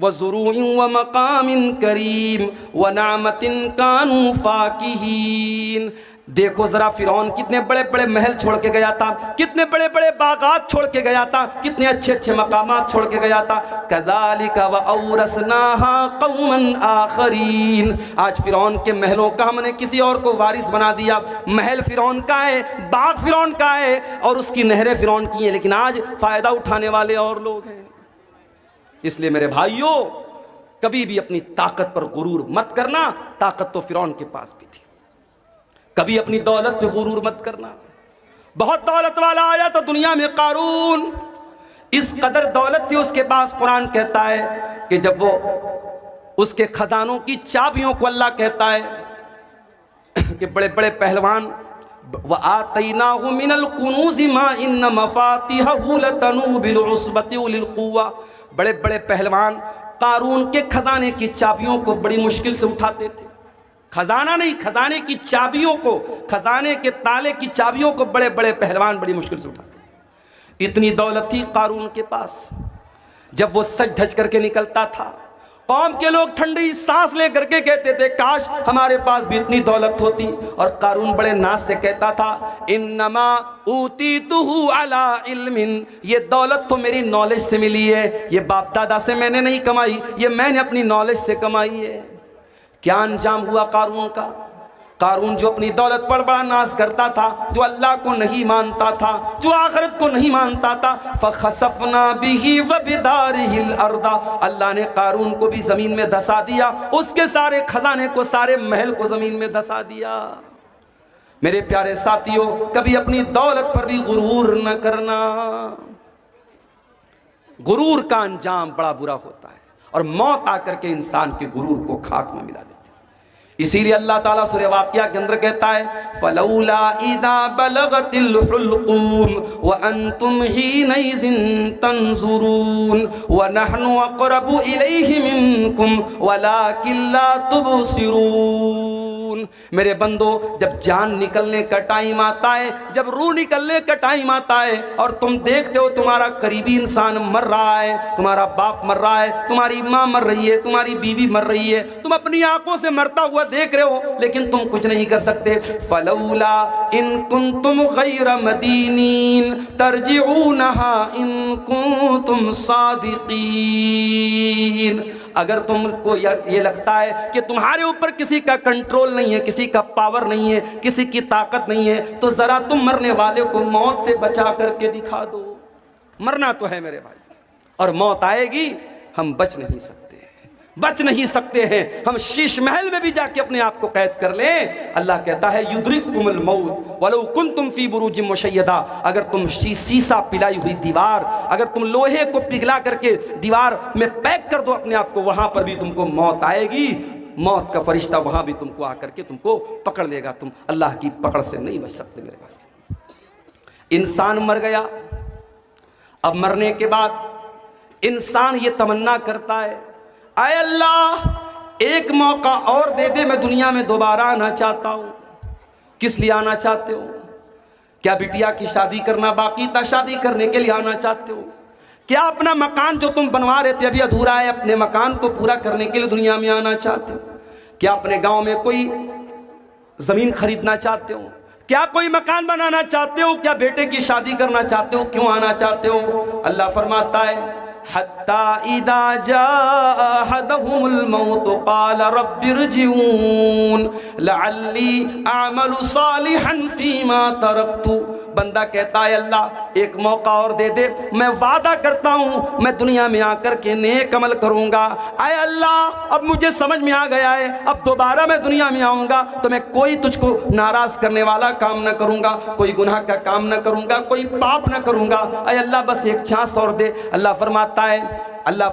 وزروع ومقام کریم ونعمت کانوا فاکہین۔ دیکھو ذرا فرعون کتنے بڑے بڑے محل چھوڑ کے گیا تھا، کتنے بڑے بڑے باغات چھوڑ کے گیا تھا، کتنے اچھے اچھے مقامات چھوڑ کے گیا تھا۔ کذالک وَأَوْرَثْنَاهَا قَوْمًا آخَرِينَ، آج فرعون کے محلوں کا ہم نے کسی اور کو وارث بنا دیا۔ محل فرعون کا ہے، باغ فرعون کا ہے اور اس کی نہریں فرعون کی ہیں، لیکن آج فائدہ اٹھانے والے اور لوگ ہیں۔ اس لیے میرے بھائیوں کبھی بھی اپنی طاقت پر غرور مت کرنا، طاقت تو فرعون کے پاس بھی تھی۔ کبھی اپنی دولت پہ غرور مت کرنا۔ بہت دولت والا آیا تو دنیا میں قارون، اس قدر دولت تھی اس کے پاس، قرآن کہتا ہے کہ جب وہ اس کے خزانوں کی چابیوں کو اللہ کہتا ہے کہ بڑے بڑے پہلوان وَآتَيْنَاهُ مِنَ الْكُنُوزِ مَا إِنَّ مَفَاتِحَهُ لَتَنُوءُ بِالْعُصْبَةِ أُولِي الْقُوَّةِ، بڑے بڑے پہلوان قارون کے خزانے کی چابیوں کو بڑی مشکل سے اٹھاتے تھے۔ خزانہ نہیں، خزانے کی چابیوں کو، خزانے کے تالے کی چابیوں کو بڑے بڑے پہلوان بڑی مشکل سے اٹھاتے تھے۔ اتنی دولت تھی قارون کے پاس، جب وہ سج دھج کر کے نکلتا تھا قوم کے لوگ ٹھنڈی سانس لے کر کے کہتے تھے کاش ہمارے پاس بھی اتنی دولت ہوتی، اور قارون بڑے ناز سے کہتا تھا انما اوتیتہ علی علم، یہ دولت تو میری نالج سے ملی ہے، یہ باپ دادا سے میں نے نہیں کمائی، یہ میں نے اپنی نالج سے کمائی ہے۔ کیا انجام ہوا قارون کا؟ قارون جو اپنی دولت پر بڑا ناز کرتا تھا، جو اللہ کو نہیں مانتا تھا، جو آخرت کو نہیں مانتا تھا، فَخَسَفْنَا بِهِ وَبِدَارِهِ الْأَرْضَ، اللہ نے قارون کو بھی زمین میں دھسا دیا، اس کے سارے خزانے کو، سارے محل کو زمین میں دھسا دیا۔ میرے پیارے ساتھیوں کبھی اپنی دولت پر بھی غرور نہ کرنا، غرور کا انجام بڑا برا ہوتا ہے اور موت آ کر کے انسان کے غرور کو خاک میں ملا دیتی ہے۔ اسی لیے اللہ تعالیٰ سورہ واقعہ کے اندر کہتا ہے فَلَوْلَا إِذَا بَلَغَتِ الْحُلْقُومَ وَأَنْتُمْ حِينَئِذٍ تَنْظُرُونَ وَنَحْنُ أَقْرَبُ إِلَيْهِ مِنْكُمْ وَلَكِنْ لَا تُبْصِرُونَ۔ میرے بندو جب جان نکلنے کا ٹائم آتا ہے، جب روح نکلنے کا ٹائم آتا ہے اور تم دیکھتے ہو تمہارا قریبی انسان مر رہا ہے، تمہارا باپ مر رہا ہے، تمہاری ماں مر رہی ہے، تمہاری بیوی مر رہی ہے، تم اپنی آنکھوں سے مرتا ہوا دیکھ رہے ہو لیکن تم کچھ نہیں کر سکتے، فلولا ان کنتم غیر مدینین ترجعونها ان کنتم صادقین، اگر تم کو یہ لگتا ہے کہ تمہارے اوپر کسی کا کنٹرول نہیں ہے، کسی کا پاور نہیں ہے، کسی کی طاقت نہیں ہے، تو ذرا تم مرنے والے کو موت سے بچا کر کے دکھا دو۔ مرنا تو ہے میرے بھائی، اور موت آئے گی، ہم بچ نہیں سکتے، بچ نہیں سکتے ہیں، ہم شیش محل میں بھی جا کے اپنے آپ کو قید کر لیں۔ اللہ کہتا ہے یدرککم الموت ولو کنتم فی بروج مشیدہ، اگر تم سیسا پلائی ہوئی دیوار، اگر تم لوہے کو پگھلا کر کے دیوار میں پیک کر دو اپنے آپ کو، وہاں پر بھی تم کو موت آئے گی، موت کا فرشتہ وہاں بھی تم کو آ کر کے تم کو پکڑ لے گا، تم اللہ کی پکڑ سے نہیں بچ سکتے میرے بھائی۔ انسان مر گیا، اب مرنے کے بعد انسان یہ تمنا کرتا ہے اے اللہ ایک موقع اور دے دے، میں دنیا میں دوبارہ آنا چاہتا ہوں۔ کس لیے آنا چاہتے ہو؟ کیا بٹیا کی شادی کرنا باقی تھا، شادی کرنے کے لیے آنا چاہتے ہو؟ کیا اپنا مکان جو تم بنوا رہے تھے ابھی ادھورا ہے، اپنے مکان کو پورا کرنے کے لیے دنیا میں آنا چاہتے ہو؟ کیا اپنے گاؤں میں کوئی زمین خریدنا چاہتے ہو؟ کیا کوئی مکان بنانا چاہتے ہو؟ کیا بیٹے کی شادی کرنا چاہتے ہو؟ کیوں آنا چاہتے ہو؟ اللہ فرماتا ہے حَتَّى إِذَا جَاءَ أَحَدَهُمُ الْمَوْتُ قَالَ رَبِّ ارْجِعُونِ لَعَلِّي أَعْمَلُ صَالِحًا فِي مَا تَرَكْتُ۔ بندہ کہتا ہے اللہ ایک موقع اور دے دے، میں وعدہ کرتا ہوں میں دنیا میں آ کر کے نیک عمل کروں گا۔ اے اللہ اب مجھے سمجھ میں آ گیا ہے، اب دوبارہ میں دنیا میں آؤں گا تو میں کوئی تجھ کو ناراض کرنے والا کام نہ کروں گا، کوئی گناہ کا کام نہ کروں گا، کوئی پاپ نہ کروں گا۔ اے اللہ بس ایک چانس اور دے۔ اللہ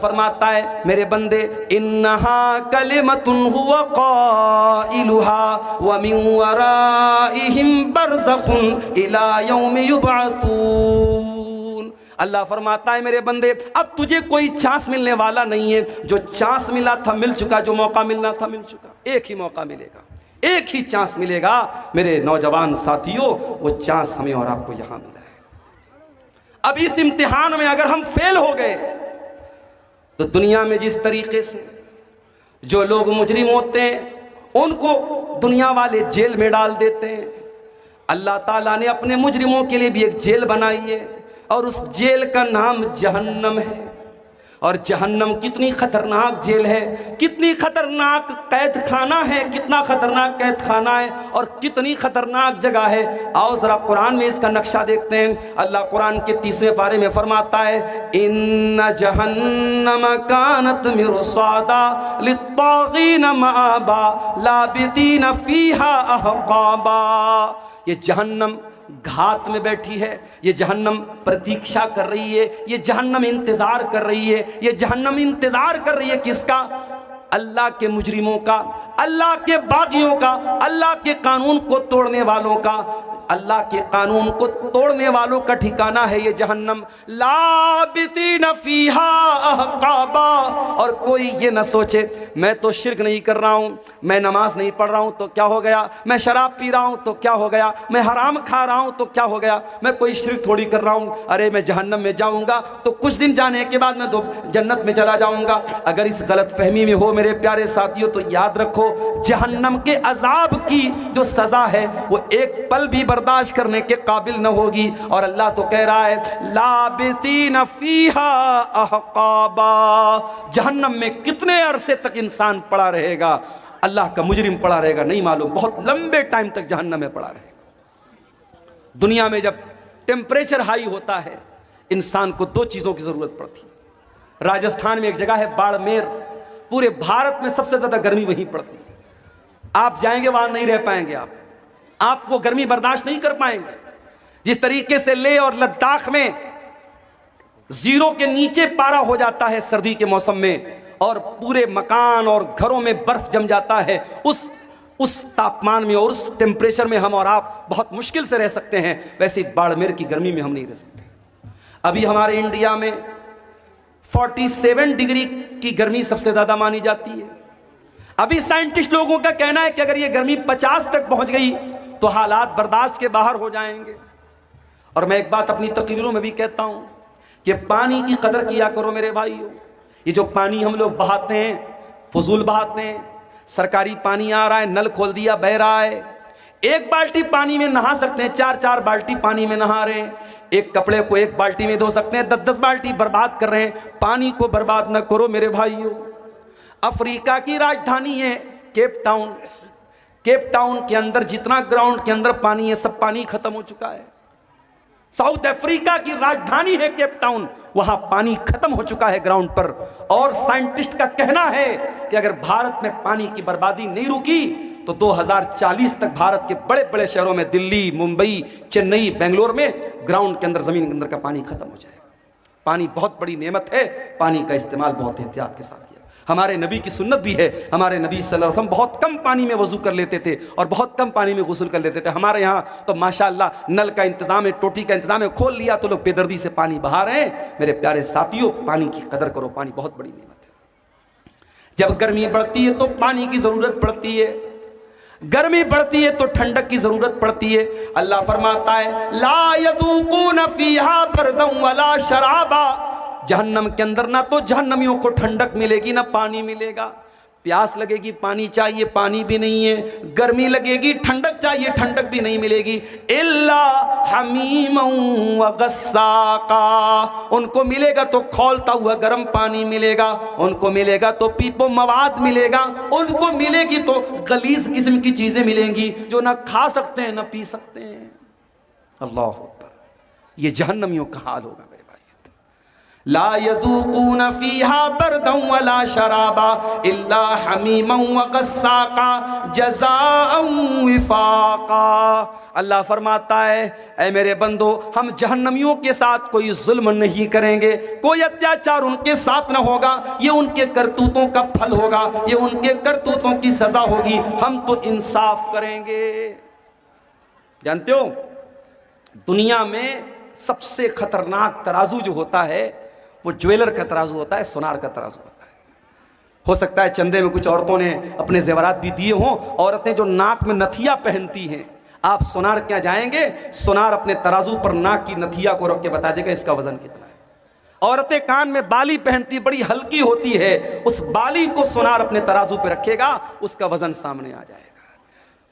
فرماتا ہے میرے بندے انہا کلمۃ هو قائلها ومن ورائہم برزخ الی یوم یبعثون۔ اللہ فرماتا ہے میرے بندے اب تجھے کوئی چانس ملنے والا نہیں ہے، جو چانس ملا تھا مل چکا، جو موقع ملنا تھا مل چکا، ایک ہی موقع ملے گا، ایک ہی چانس ملے گا۔ میرے نوجوان ساتھیوں وہ چانس ہمیں اور آپ کو یہاں ملا ہے۔ اب اس امتحان میں اگر ہم فیل ہو گئے تو دنیا میں جس طریقے سے جو لوگ مجرم ہوتے ہیں ان کو دنیا والے جیل میں ڈال دیتے ہیں، اللہ تعالیٰ نے اپنے مجرموں کے لیے بھی ایک جیل بنائی ہے اور اس جیل کا نام جہنم ہے۔ اور جہنم کتنی خطرناک جیل ہے، کتنی خطرناک قید خانہ ہے، کتنا خطرناک قید خانہ ہے اور کتنی خطرناک جگہ ہے۔ آؤ ذرا قرآن میں اس کا نقشہ دیکھتے ہیں۔ اللہ قرآن کے 30ویں پارے میں فرماتا ہے ان جہنم کانت مرصادا للطاغین مآبا لابثین فیہا احقابا۔ یہ جہنم گھات میں بیٹھی ہے، یہ جہنم پرتیکشا کر رہی ہے، یہ جہنم انتظار کر رہی ہے، یہ جہنم انتظار کر رہی ہے کس کا؟ اللہ کے مجرموں کا، اللہ کے باغیوں کا، اللہ کے قانون کو توڑنے والوں کا۔ اللہ کے قانون کو توڑنے والوں کا ٹھکانہ ہے یہ جہنم۔ لابثین فیہا احقابا۔ اور کوئی یہ نہ سوچے میں تو شرک نہیں کر رہا ہوں، میں نماز نہیں پڑھ رہا ہوں تو کیا ہو گیا، میں شراب پی رہا ہوں تو کیا ہو گیا، میں حرام کھا رہا ہوں تو کیا ہو گیا، میں کوئی شرک تھوڑی کر رہا ہوں، ارے میں جہنم میں جاؤں گا تو کچھ دن جانے کے بعد میں تو جنت میں چلا جاؤں گا۔ اگر اس غلط فہمی میں ہو میرے پیارے ساتھیوں تو یاد رکھو جہنم کے عذاب کی جو سزا ہے وہ ایک پل بھی برداشت کرنے کے قابل نہ ہوگی۔ اور اللہ تو کہہ رہا ہے لابثین فیہا احقابا، جہنم میں کتنے عرصے تک انسان پڑا رہے گا، اللہ کا مجرم پڑا رہے گا نہیں معلوم، بہت لمبے ٹائم تک جہنم میں پڑا رہے گا۔ دنیا میں جب ٹیمپریچر ہائی ہوتا ہے انسان کو دو چیزوں کی ضرورت پڑتی ہے۔ راجستھان میں ایک جگہ ہے باڑمیر، پورے بھارت میں سب سے زیادہ گرمی وہیں پڑتی ہے، آپ جائیں گے وہاں نہیں رہ پائیں گے، آپ وہ گرمی برداشت نہیں کر پائیں گے۔ جس طریقے سے لیہ اور لداخ میں 0 کے نیچے پارا ہو جاتا ہے سردی کے موسم میں اور پورے مکان اور گھروں میں برف جم جاتا ہے، اس تاپمان میں اور اس ٹیمپریچر میں ہم اور آپ بہت مشکل سے رہ سکتے ہیں، ویسے باڑمیر کی گرمی میں ہم نہیں رہ سکتے۔ ابھی ہمارے انڈیا میں 47 ڈگری کی گرمی سب سے زیادہ مانی جاتی ہے۔ ابھی سائنٹسٹ لوگوں کا کہنا ہے کہ اگر یہ گرمی 50 تک پہنچ گئی تو حالات برداشت کے باہر ہو جائیں گے۔ اور میں ایک بات اپنی تقریروں میں بھی کہتا ہوں کہ پانی کی قدر کیا کرو میرے بھائیو۔ یہ جو پانی ہم لوگ بہاتے ہیں فضول بہاتے ہیں، سرکاری پانی آ رہا ہے، نل کھول دیا بہہ رہا ہے، ایک بالٹی پانی میں نہا سکتے ہیں، 4 بالٹی پانی میں نہا رہے ہیں، ایک کپڑے کو ایک بالٹی میں دھو سکتے ہیں، 10 بالٹی برباد کر رہے ہیں۔ پانی کو برباد نہ کرو میرے بھائیو۔ افریقہ کی راجدھانی ہے کیپ ٹاؤن، کیپ ٹاؤن کے اندر جتنا گراؤنڈ کے اندر پانی ہے سب پانی ختم ہو چکا ہے۔ ساؤتھ افریقہ کی راجدھانی ہے کیپ ٹاؤن، وہاں پانی ختم ہو چکا ہے گراؤنڈ پر۔ اور سائنٹسٹ کا کہنا ہے کہ اگر بھارت میں پانی کی بربادی نہیں رکی تو 2040 تک بھارت کے بڑے بڑے شہروں میں دلی، ممبئی، چنئی، بنگلور میں گراؤنڈ کے اندر زمین کے اندر کا پانی ختم ہو جائے گا۔ پانی بہت بڑی نعمت ہے، پانی کا استعمال بہت احتیاط کے ساتھ کیا۔ ہمارے نبی کی سنت بھی ہے، ہمارے نبی صلی اللہ علیہ وسلم بہت کم پانی میں وضو کر لیتے تھے اور بہت کم پانی میں غسل کر لیتے تھے۔ ہمارے یہاں تو ماشاءاللہ نل کا انتظام ہے، ٹوٹی کا انتظام ہے، کھول لیا تو لوگ بے دردی سے پانی بہا رہے ہیں۔ میرے پیارے ساتھیوں پانی کی قدر کرو، پانی بہت بڑی نعمت ہے۔ جب گرمی بڑھتی ہے تو پانی کی ضرورت پڑتی ہے، گرمی بڑھتی ہے تو ٹھنڈک کی ضرورت پڑتی ہے۔ اللہ فرماتا ہے لا یذوقون فیہا بردا ولا شرابا، جہنم کے اندر نہ تو جہنمیوں کو ٹھنڈک ملے گی نہ پانی ملے گا. پیاس لگے گی پانی چاہیے پانی بھی نہیں ہے, گرمی لگے گی ٹھنڈک چاہیے ٹھنڈک بھی نہیں ملے گی. الا حمیما وغساقا, ان کو ملے گا تو کھولتا ہوا گرم پانی ملے گا, ان کو ملے گا تو پیپو مواد ملے گا, ان کو ملے گی تو غلیظ قسم کی چیزیں ملیں گی جو نہ کھا سکتے ہیں نہ پی سکتے ہیں. اللہ اکبر, یہ جہنمیوں کا حال ہوگا میرے بھائی. لا يذوقون فيها بردا ولا شرابا الا حمیما وغساقا جزاء وفاقا. اللہ فرماتا ہے اے میرے بندو, ہم جہنمیوں کے ساتھ کوئی ظلم نہیں کریں گے, کوئی اتیاچار ان کے ساتھ نہ ہوگا, یہ ان کے کرتوتوں کا پھل ہوگا, یہ ان کے کرتوتوں کی سزا ہوگی, ہم تو انصاف کریں گے. جانتے ہو دنیا میں سب سے خطرناک ترازو جو ہوتا ہے وہ جویلر کا ترازو ہوتا ہے, سونار کا ترازو ہوتا ہے. ہو سکتا ہے چندے میں کچھ عورتوں نے اپنے زیورات بھی دیے ہوں, عورتیں جو ناک میں نتھیا پہنتی ہیں, آپ سونار کیا جائیں گے, سونار اپنے ترازو پر ناک کی نتھیا کو رکھ کے بتا دے گا اس کا وزن کتنا ہے. عورتیں کان میں بالی پہنتی, بڑی ہلکی ہوتی ہے, اس بالی کو سونار اپنے ترازو پہ رکھے گا, اس کا وزن سامنے آ جائے گا.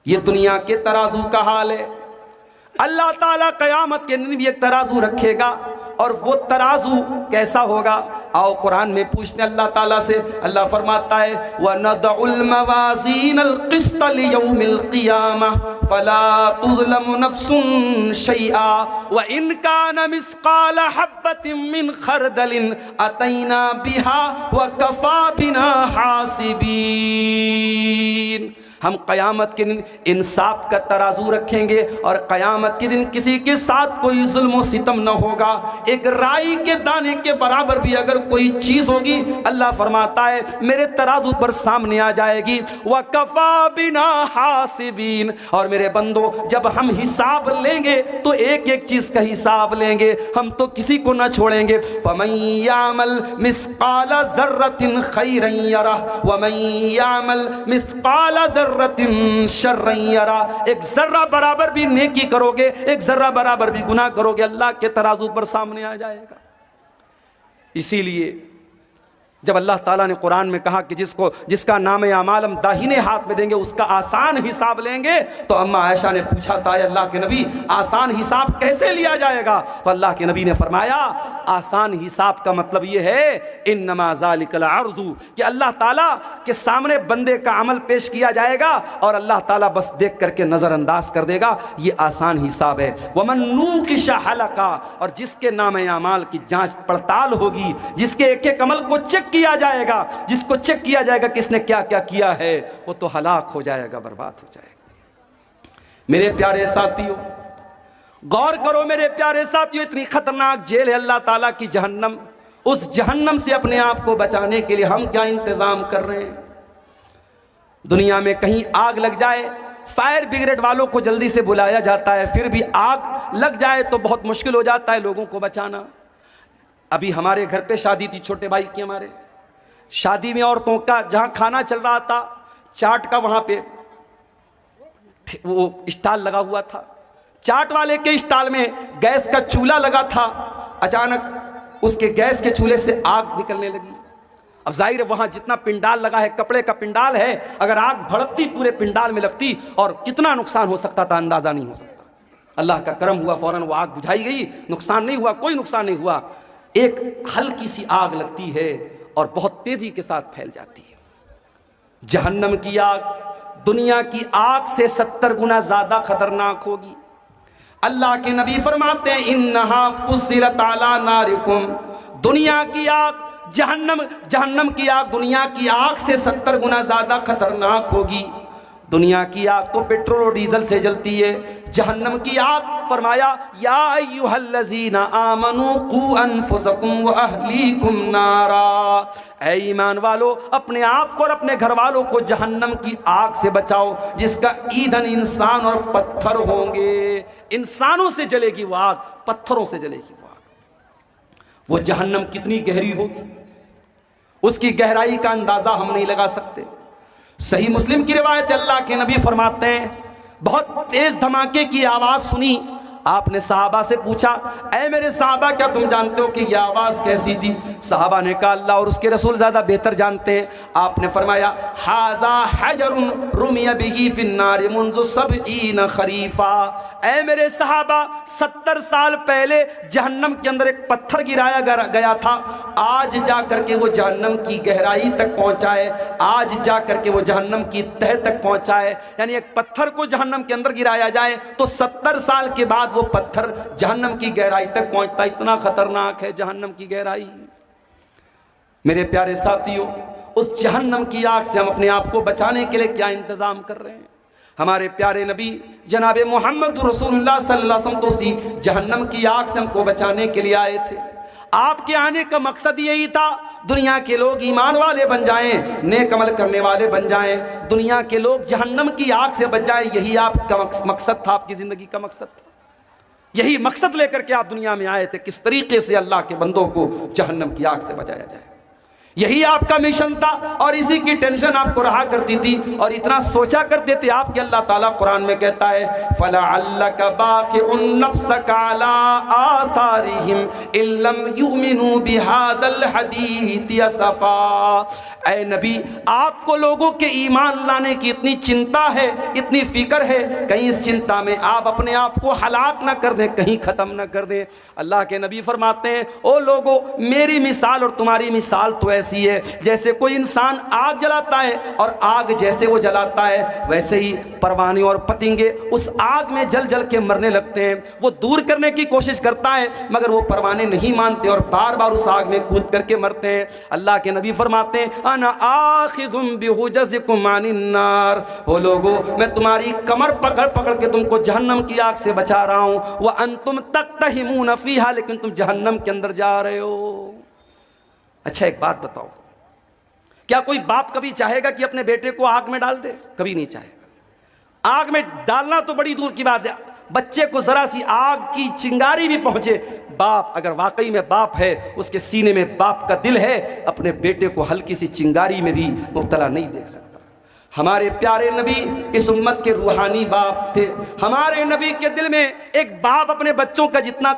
یہ دنیا کے ترازو کا حال ہے. اللہ تعالیٰ قیامت کے دن بھی ایک ترازو رکھے گا, اور وہ ترازو کیسا ہوگا آؤ قرآن میں پوچھتے ہیں اللہ تعالیٰ سے. اللہ فرماتا ہے وَنَضَعُ الْمَوَازِينَ الْقِسْطَ لِيَوْمِ الْقِيَامَةِ فَلَا تُظْلَمُ نَفْسٌ شَيْئًا وَإِنْ كَانَ مِثْقَالَ حَبَّةٍ مِّنْ خَرْدَلٍ أَتَيْنَا بِهَا وَكَفَى بِنَا حَاسِبِينَ. ہم قیامت کے دن انصاف کا ترازو رکھیں گے, اور قیامت کے دن کسی کے ساتھ کوئی ظلم و ستم نہ ہوگا. ایک رائی کے دانے کے برابر بھی اگر کوئی چیز ہوگی, اللہ فرماتا ہے میرے ترازو پر سامنے آ جائے گی. وَكَفَى بِنَا حَاسِبِينَ, اور میرے بندو جب ہم حساب لیں گے تو ایک ایک چیز کا حساب لیں گے, ہم تو کسی کو نہ چھوڑیں گے. فَمَن يَعْمَلْ مِثْقَالَ ذَرَّةٍ خَيْرًا يَرَهُ وَمَن يَعْمَلْ مِثْقَالَ ذَرَّةٍ شرًا يَرَهُ. ایک ذرہ برابر بھی نیکی کرو گے, ایک ذرہ برابر بھی گناہ کرو گے, اللہ کے ترازو پر سامنے آ جائے گا. اسی لیے جب اللہ تعالیٰ نے قرآن میں کہا کہ جس کا نام اعمال ہم داہنے ہاتھ میں دیں گے اس کا آسان حساب لیں گے, تو اما عائشہ نے پوچھا تھا اے اللہ کے نبی آسان حساب کیسے لیا جائے گا؟ تو اللہ کے نبی نے فرمایا آسان حساب کا مطلب یہ ہے انما ذالک العرض, کہ اللہ تعالیٰ کے سامنے بندے کا عمل پیش کیا جائے گا اور اللہ تعالیٰ بس دیکھ کر کے نظر انداز کر دے گا, یہ آسان حساب ہے. ومن نوقش حلقہ, اور جس کے نام اعمال کی جانچ پڑتال ہوگی, جس کے ایک ایک عمل کو چیک کیا جائے گا, جس کو چیک کیا جائے گا کس نے کیا کیا کیا ہے, وہ تو ہلاک ہو جائے گا, برباد ہو جائے گا. میرے پیارے ساتھیوں غور کرو, میرے پیارے ساتھیوں اتنی خطرناک جیل ہے اللہ تعالیٰ کی جہنم. اس جہنم سے اپنے آپ کو بچانے کے لیے ہم کیا انتظام کر رہے ہیں؟ دنیا میں کہیں آگ لگ جائے, فائر بریگیڈ والوں کو جلدی سے بلایا جاتا ہے, پھر بھی آگ لگ جائے تو بہت مشکل ہو جاتا ہے لوگوں کو بچانا. ابھی ہمارے گھر پہ شادی تھی چھوٹے بھائی کی, ہمارے شادی میں عورتوں کا جہاں کھانا چل رہا تھا چاٹ کا, وہاں پہ وہ اسٹال لگا ہوا تھا, چاٹ والے کے اسٹال میں گیس کا چولہا لگا تھا, اچانک اس کے گیس کے چولہے سے آگ نکلنے لگی. اب ظاہر وہاں جتنا پنڈال لگا ہے کپڑے کا پنڈال ہے, اگر آگ بھڑکتی پورے پنڈال میں لگتی اور کتنا نقصان ہو سکتا تھا اندازہ نہیں ہو سکتا. اللہ کا کرم ہوا, فوراً وہ آگ بجھائی گئی, نقصان نہیں ہوا, کوئی نقصان نہیں ہوا. ایک ہلکی سی آگ لگتی ہے اور بہت تیزی کے ساتھ پھیل جاتی ہے. جہنم کی آگ دنیا کی آگ سے 70 گنا زیادہ خطرناک ہوگی. اللہ کے نبی فرماتے ہیں انہا فصلت علی نارکم, دنیا کی آگ جہنم کی آگ دنیا کی آگ سے 70 گنا زیادہ خطرناک ہوگی. دنیا کی آگ تو پیٹرول اور ڈیزل سے جلتی ہے, جہنم کی آگ فرمایا یا ایھا الذین آمنوا قوا انفسکم واہلیکم نارا, اے ایمان والو اپنے آپ کو اور اپنے گھر والوں کو جہنم کی آگ سے بچاؤ جس کا ایندھن انسان اور پتھر ہوں گے. انسانوں سے جلے گی وہ آگ, پتھروں سے جلے گی وہ آگ. وہ جہنم کتنی گہری ہوگی اس کی گہرائی کا اندازہ ہم نہیں لگا سکتے. صحیح مسلم کی روایت اللہ کے نبی فرماتے ہیں بہت تیز دھماکے کی آواز سنی, آپ نے صحابہ سے پوچھا اے میرے صحابہ کیا تم جانتے ہو کہ یہ آواز کیسی تھی؟ صحابہ نے کہا اللہ اور اس کے رسول زیادہ بہتر جانتے ہیں۔ آپ نے فرمایا ھذا حجر رمی بہ فی النار منذ 70 خریفا، اے میرے صحابہ 70 سال پہلے جہنم کے اندر ایک پتھر گرایا گیا تھا، آج جا کر کے وہ جہنم کی گہرائی تک پہنچا ہے، آج جا کر کے وہ جہنم کی تہہ تک پہنچا ہے۔ یعنی ایک پتھر کو جہنم کے اندر گرایا جائے تو 70 سال کے بعد وہ پتھر جہنم کی گہرائی تک پہنچتا ہے، اتنا خطرناک ہے جہنم کی گہرائی۔ میرے پیارے ساتھیوں، اس جہنم کی آگ سے ہم اپنے آپ کو بچانے کے لیے کیا انتظام کر رہے ہیں؟ ہمارے پیارے نبی جناب محمد رسول اللہ صلی اللہ علیہ وسلم تو اسی جہنم کی آگ سے ہم کو بچانے کے لیے آئے تھے۔ آپ کے آنے کا مقصد یہی تھا دنیا کے لوگ ایمان والے بن جائیں، نیک عمل کرنے والے بن جائیں، دنیا کے لوگ جہنم کی آگ سے بچ جائیں۔ یہی آپ کا مقصد تھا، آپ کی زندگی کا مقصد تھا، یہی مقصد لے کر کے آپ دنیا میں آئے تھے، کس طریقے سے اللہ کے بندوں کو جہنم کی آگ سے بچایا جائے۔ یہی آپ کا مشن تھا اور اسی کی ٹینشن آپ کو رہا کرتی تھی اور اتنا سوچا کرتے تھے آپ کہ اللہ تعالیٰ قرآن میں کہتا ہے فَلَعَلَّكَ بَاخِعٌ نَفْسَكَ عَلَىٰ آثَارِهِمْ إِن لَّمْ يُؤْمِنُوا بِهَٰذَا الْحَدِيثِ أَسَفًا۔ اے نبی آپ کو لوگوں کے ایمان لانے کی اتنی چنتا ہے، اتنی فکر ہے، کہیں اس چنتا میں آپ اپنے آپ کو ہلاک نہ کر دیں، کہیں ختم نہ کر دیں۔ اللہ کے نبی فرماتے ہیں او لوگو میری مثال اور تمہاری مثال تو ایسی ہے جیسے کوئی انسان آگ جلاتا ہے اور آگ جیسے وہ جلاتا ہے ویسے ہی پروانے اور پتنگے اس آگ میں جل جل کے مرنے لگتے ہیں۔ وہ دور کرنے کی کوشش کرتا ہے مگر وہ پروانے نہیں مانتے اور بار بار اس آگ میں کود کر کے مرتے ہیں۔ اللہ کے نبی فرماتے ہیں انا آخذ بحجزکم عن النار، وہ لوگو میں تمہاری کمر پکڑ پکڑ کے تم کو جہنم کی آگ سے بچا رہا ہوں، وانتم تقتحمون فیہا، لیکن تم جہنم کے اندر جا رہے ہو۔ اچھا ایک بات بتاؤ، کیا کوئی باپ کبھی چاہے گا کہ اپنے بیٹے کو آگ میں ڈال دے؟ کبھی نہیں چاہے گا۔ آگ میں ڈالنا تو بڑی دور کی بات ہے، بچے کو ذرا سی آگ کی چنگاری بھی پہنچے، باپ اگر واقعی میں باپ ہے، اس کے سینے میں باپ کا دل ہے، اپنے بیٹے کو ہلکی سی چنگاری میں بھی مبتلا نہیں دیکھ سکتا۔ ہمارے پیارے نبی اس امت کے روحانی باپ تھے۔ ہمارے نبی کے دل میں ایک باپ اپنے بچوں کا جتنا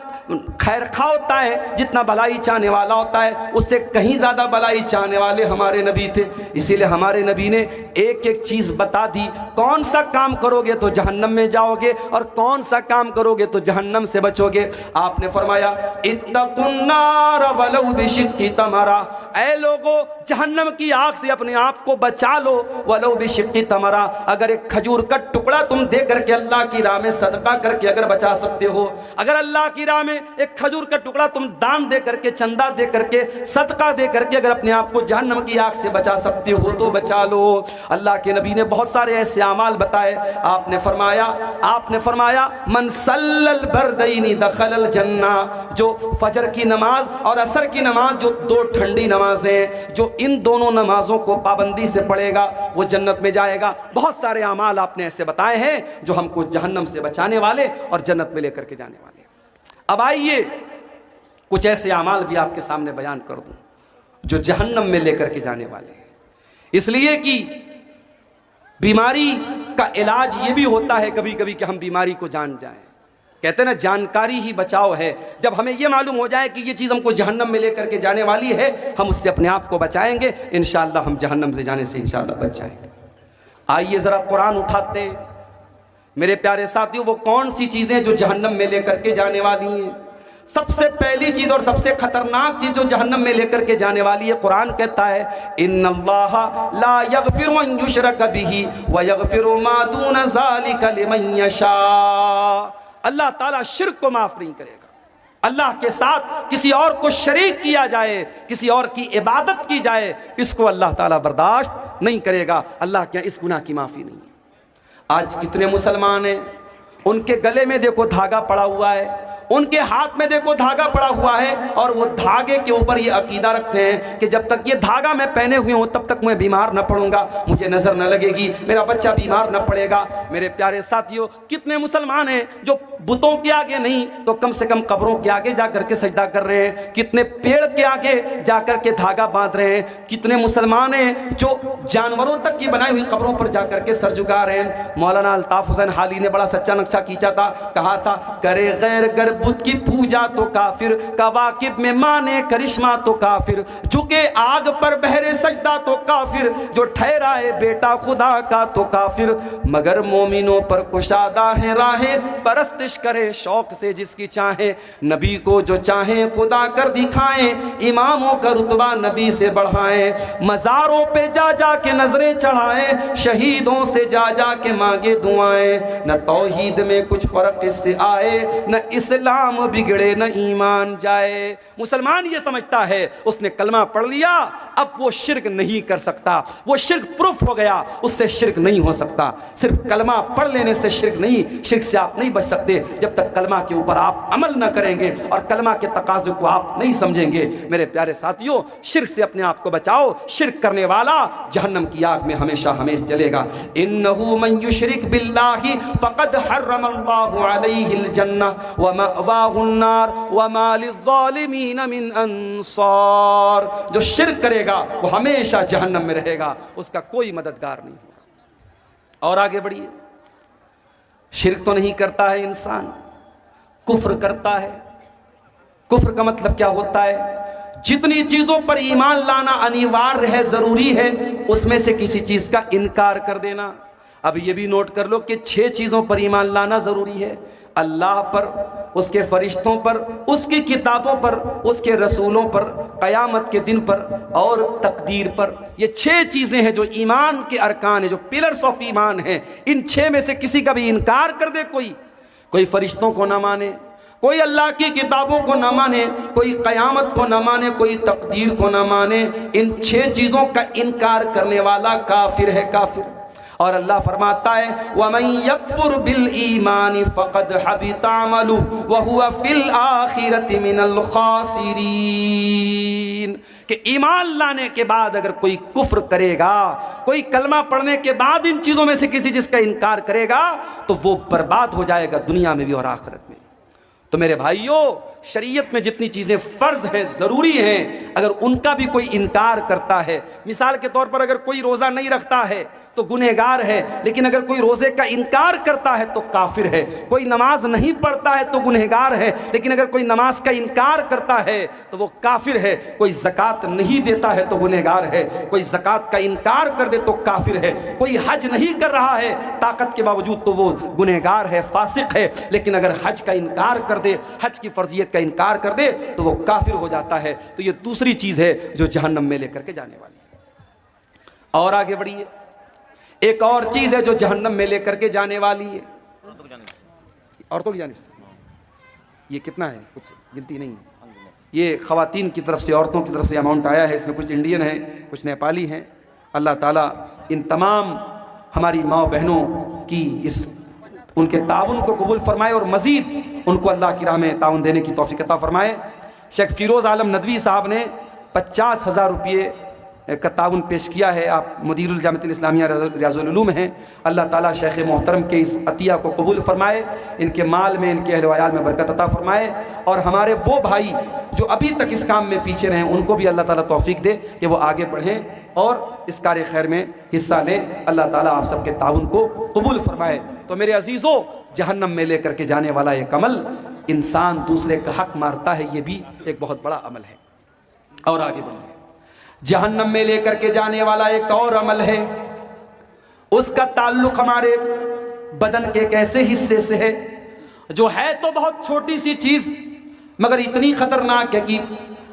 خیر خواہ ہوتا ہے، جتنا بھلائی چاہنے والا ہوتا ہے، اس سے کہیں زیادہ بھلائی چاہنے والے ہمارے نبی تھے۔ اسی لیے ہمارے نبی نے ایک ایک چیز بتا دی، کون سا کام کرو گے تو جہنم میں جاؤ گے اور کون سا کام کرو گے تو جہنم سے بچو گے۔ آپ نے فرمایا اتقوا النار ولو بشق تمرہ، اے لوگو جہنم کی آگ سے اپنے آپ کو بچا لو، ولو بشق تمرہ، اگر ایک کھجور کا ٹکڑا تم دے کر کے اللہ کی راہ میں صدقہ کر کے اگر بچا سکتے ہو، اگر اللہ کی راہ میں ایک کھجور کا ٹکڑا تم دان دے کر کے، چندہ دے کر کے، صدقہ دے کر کے اگر اپنے آپ کو جہنم کی آگ سے بچا سکتے ہو تو بچا لو۔ اللہ کے نبی نے بہت سارے ایسے اعمال بتائے۔ آپ نے فرمایا من صلی البردین دخل الجنہ، جو فجر کی نماز اور عصر کی نماز، جو دو ٹھنڈی نمازیں، جو ان دونوں نمازوں کو پابندی سے پڑھے گا وہ جنت میں جائے گا۔ بہت سارے اعمال آپ نے ایسے بتائے ہیں جو ہم کو جہنم سے بچانے والے اور جنت میں لے کر کے جانے والے۔ اب آئیے کچھ ایسے اعمال بھی آپ کے سامنے بیان کر دوں جو جہنم میں لے کر کے جانے والے ہیں، اس لیے کہ بیماری کا علاج یہ بھی ہوتا ہے کبھی کبھی کہ ہم بیماری کو جان جائیں۔ کہتے ہیں نا جانکاری ہی بچاؤ ہے، جب ہمیں یہ معلوم ہو جائے کہ یہ چیز ہم کو جہنم میں لے کر کے جانے والی ہے، ہم اس سے اپنے آپ کو بچائیں گے، انشاءاللہ ہم جہنم سے جانے سے انشاءاللہ بچ جائیں گے۔ آئیے ذرا قرآن اٹھاتے ہیں میرے پیارے ساتھیوں، وہ کون سی چیزیں جو جہنم میں لے کر کے جانے والی ہیں۔ سب سے پہلی چیز اور سب سے خطرناک چیز جو جہنم میں لے کر کے جانے والی ہے، قرآن کہتا ہے ان اللہ لا یغفر ان یشرک بہ ویغفر ما دون ذلک لمن یشاء، اللہ تعالیٰ شرک کو معاف نہیں کرے گا۔ اللہ کے ساتھ کسی اور کو شریک کیا جائے، کسی اور کی عبادت کی جائے، اس کو اللہ تعالیٰ برداشت نہیں کرے گا۔ اللہ کے اس گناہ کی معافی نہیں ہے۔ آج کتنے مسلمان ہیں، ان کے گلے میں دیکھو دھاگا پڑا ہوا ہے، ان کے ہاتھ میں دیکھو دھاگا پڑا ہوا ہے اور وہ دھاگے کے اوپر یہ عقیدہ رکھتے ہیں کہ جب تک یہ دھاگا میں پہنے ہوئے ہوں تب تک میں بیمار نہ پڑوں گا، مجھے نظر نہ لگے گی، میرا بچہ بیمار نہ پڑے گا۔ میرے پیارے ساتھیوں، کتنے مسلمان ہیں جو بتوں کے آگے نہیں تو کم سے کم قبروں کے آگے جا کر کے سجدہ کر رہے ہیں، کتنے پیڑ کے آگے جا کر کے دھاگا باندھ رہے ہیں، کتنے مسلمان ہیں جو جانوروں تک کی بنائی ہوئی قبروں پر جا کر کے سر جھکا رہے ہیں۔ مولانا الطاف حسین حالی نے بڑا سچا نقشہ کھینچا تھا، کہا تھا کرے غیر گر بت کی پوجا تو کافر، کواکب میں مانے کرشمہ تو کافر، جھکے آگ پر بہرے سجدہ تو کافر، جو ٹھہرائے بیٹا خدا کا تو کافر، مگر مومنوں پر کشادہ ہے راہیں، پرستش کرے شوق سے جس کی چاہے، نبی کو جو چاہیں خدا کر دکھائیں، اماموں کا رتبہ نبی سے بڑھائیں، مزاروں پہ جا جا کے نظریں چڑھائیں، شہیدوں سے جا جا کے مانگے دعائیں، نہ توحید میں کچھ فرق اس سے آئے، نہ اسلام بگڑے نہ ایمان جائے۔ مسلمان یہ سمجھتا ہے اس نے کلمہ پڑھ لیا اب وہ شرک نہیں کر سکتا، وہ شرک پروف ہو گیا، اس سے شرک نہیں ہو سکتا۔ صرف کلمہ پڑھ لینے سے شرک نہیں، شرک سے آپ نہیں بچ سکتے جب تک کلمہ کے اوپر آپ عمل نہ کریں گے اور کلمہ کے تقاضے کو آپ نہیں سمجھیں گے۔ میرے پیارے ساتھیوں، شرک سے اپنے آپ کو بچاؤ، شرک کرنے والا جہنم کی آگ میں ہمیشہ ہمیشہ جلے گا۔ انہ من یشرک باللہ فقد حرم اللہ علیہ الجنہ ومأواہ النار وما للظالمین من انصار۔ جو شرک کرے گا وہ ہمیشہ جہنم میں رہے گا، اس کا کوئی مددگار نہیں ہوگا۔ اور آگے بڑھیے، شرک تو نہیں کرتا ہے انسان، کفر کرتا ہے۔ کفر کا مطلب کیا ہوتا ہے؟ جتنی چیزوں پر ایمان لانا انیوار ہے، ضروری ہے، اس میں سے کسی چیز کا انکار کر دینا۔ اب یہ بھی نوٹ کر لو کہ 6 چیزوں پر ایمان لانا ضروری ہے: اللہ پر، اس کے فرشتوں پر، اس کی کتابوں پر، اس کے رسولوں پر، قیامت کے دن پر اور تقدیر پر۔ یہ 6 چیزیں ہیں جو ایمان کے ارکان ہیں، جو پلرز آف ایمان ہیں۔ ان 6 میں سے کسی کا بھی انکار کر دے، کوئی فرشتوں کو نہ مانے، کوئی اللہ کی کتابوں کو نہ مانے، کوئی قیامت کو نہ مانے، کوئی تقدیر کو نہ مانے، ان 6 چیزوں کا انکار کرنے والا کافر ہے، کافر۔ اور اللہ فرماتا ہے وَمَن يَكْفُرْ بِالْإِيمَانِ فَقَدْ حَبِطَ عَمَلُهُ وَهُوَ فِي الْآخِرَةِ مِنَ الْخَاسِرِينَ، کہ ایمان لانے کے بعد اگر کوئی کفر کرے گا، کوئی کلمہ پڑھنے کے بعد ان چیزوں میں سے کسی چیز کا انکار کرے گا تو وہ برباد ہو جائے گا، دنیا میں بھی اور آخرت میں۔ تو میرے بھائیوں، شریعت میں جتنی چیزیں فرض ہیں، ضروری ہیں، اگر ان کا بھی کوئی انکار کرتا ہے، مثال کے طور پر اگر کوئی روزہ نہیں رکھتا ہے تو گنہگار ہے، لیکن اگر کوئی روزے کا انکار کرتا ہے تو کافر ہے۔ کوئی نماز نہیں پڑھتا ہے تو گنہگار ہے، لیکن اگر کوئی نماز کا انکار کرتا ہے تو وہ کافر ہے۔ کوئی زکوٰۃ نہیں دیتا ہے تو گنہگار ہے، کوئی زکوٰۃ کا انکار کر دے تو کافر ہے، کوئی حج نہیں کر رہا ہے طاقت کے باوجود تو وہ گنہگار ہے، فاسق ہے، لیکن اگر حج کا انکار کر دے، حج کی فرضیت کا انکار کر دے تو وہ کافر ہو جاتا ہے۔ تو یہ دوسری چیز ہے جو جہنم میں لے کر کے جانے والی ہے۔ اور آگے بڑھیے، ایک اور چیز ہے جو جہنم میں لے کر کے جانے والی ہے، عورتوں کی جانب سے۔ یہ کتنا ہے؟ کچھ گنتی نہیں ہے، یہ خواتین کی طرف سے، عورتوں کی طرف سے اماؤنٹ آیا ہے۔ اس میں کچھ انڈین ہیں، کچھ نیپالی ہیں۔ اللہ تعالیٰ ان تمام ہماری ماں بہنوں کی ان کے تعاون کو قبول فرمائے اور مزید ان کو اللہ کی راہ میں تعاون دینے کی توفیق عطا فرمائے۔ شیخ فیروز عالم ندوی صاحب نے 50,000 روپیے کا تعاون پیش کیا ہے۔ آپ مدیر الجامعۃ الاسلامیہ ریاض العلوم ہیں۔ اللہ تعالیٰ شیخ محترم کے اس عطیہ کو قبول فرمائے، ان کے مال میں، ان کے اہل و عیال میں برکت عطا فرمائے، اور ہمارے وہ بھائی جو ابھی تک اس کام میں پیچھے رہے ان کو بھی اللہ تعالیٰ توفیق دے کہ وہ آگے بڑھیں اور اس کار خیر میں حصہ لیں۔ اللہ تعالیٰ آپ سب کے تعاون کو قبول فرمائے۔ تو میرے عزیزوں، جہنم میں لے کر کے جانے والا ایک عمل، انسان دوسرے کا حق مارتا ہے، یہ بھی ایک بہت بڑا عمل ہے۔ اور آگے بڑھیں، جہنم میں لے کر کے جانے والا ایک اور عمل ہے، اس کا تعلق ہمارے بدن کے ایک ایسے حصے سے ہے جو ہے تو بہت چھوٹی سی چیز مگر اتنی خطرناک ہے کہ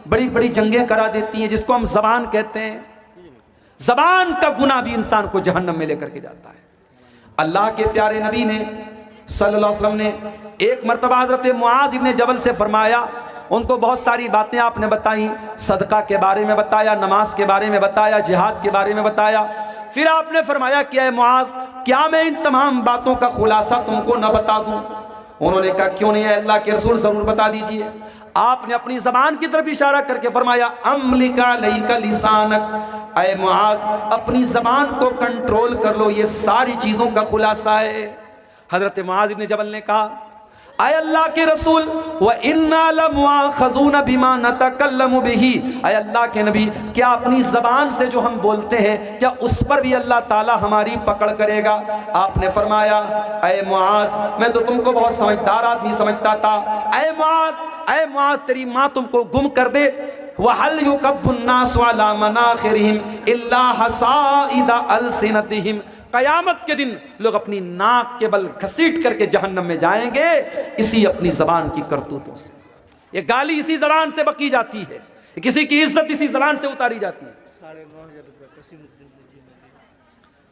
بڑی بڑی جنگیں کرا دیتی ہیں، جس کو ہم زبان کہتے ہیں۔ زبان کا گناہ بھی انسان کو جہنم میں لے کر کے جاتا ہے۔ اللہ کے پیارے نبی نے صلی اللہ علیہ وسلم نے ایک مرتبہ حضرت معاذ ابن جبل سے فرمایا، ان کو بہت ساری باتیں آپ نے بتائیں، صدقہ کے بارے میں بتایا، نماز کے بارے میں بتایا، جہاد کے بارے میں بتایا۔ پھر آپ نے فرمایا کہ اے معاذ، کیا میں ان تمام باتوں کا خلاصہ تم کو نہ بتا دوں؟ انہوں نے کہا کیوں نہیں ہے اللہ کے رسول، ضرور بتا دیجئے۔ آپ نے اپنی زبان کی طرف اشارہ کر کے فرمایا املک علیک لسانک، اے معاذ اپنی زبان کو کنٹرول کر لو، یہ ساری چیزوں کا خلاصہ ہے۔ حضرت معاذ بن جبل نے کہا اے اللہ کے رسول وَإِنَّا لَمُؤَاخَذُونَ بِمَا نَتَكَلَّمُ بِهِ، اے اللہ کے نبی کیا اپنی زبان سے جو ہم بولتے ہیں کیا اس پر بھی اللہ تعالی ہماری پکڑ کرے گا؟ آپ نے فرمایا اے معاذ میں تو تم کو بہت سمجھدار آدمی سمجھتا تھا، اے معاذ تیری ماں تم کو گم کر دے، وَهَلْ يُكَبُّ النَّاسُ عَلَى مَنَاخِرِهِمْ إِلَّا حَصَائِدَ أَلْسِنَتِهِمْ، قیامت کے دن لوگ اپنی ناک کے بل گھسیٹ کر کے جہنم میں جائیں گے اسی اپنی زبان کی کرتوتوں سے۔ یہ گالی اسی زبان سے بکی جاتی ہے، کسی کی عزت اسی زبان سے اتاری جاتی ہے۔
9,500 قسیم الدین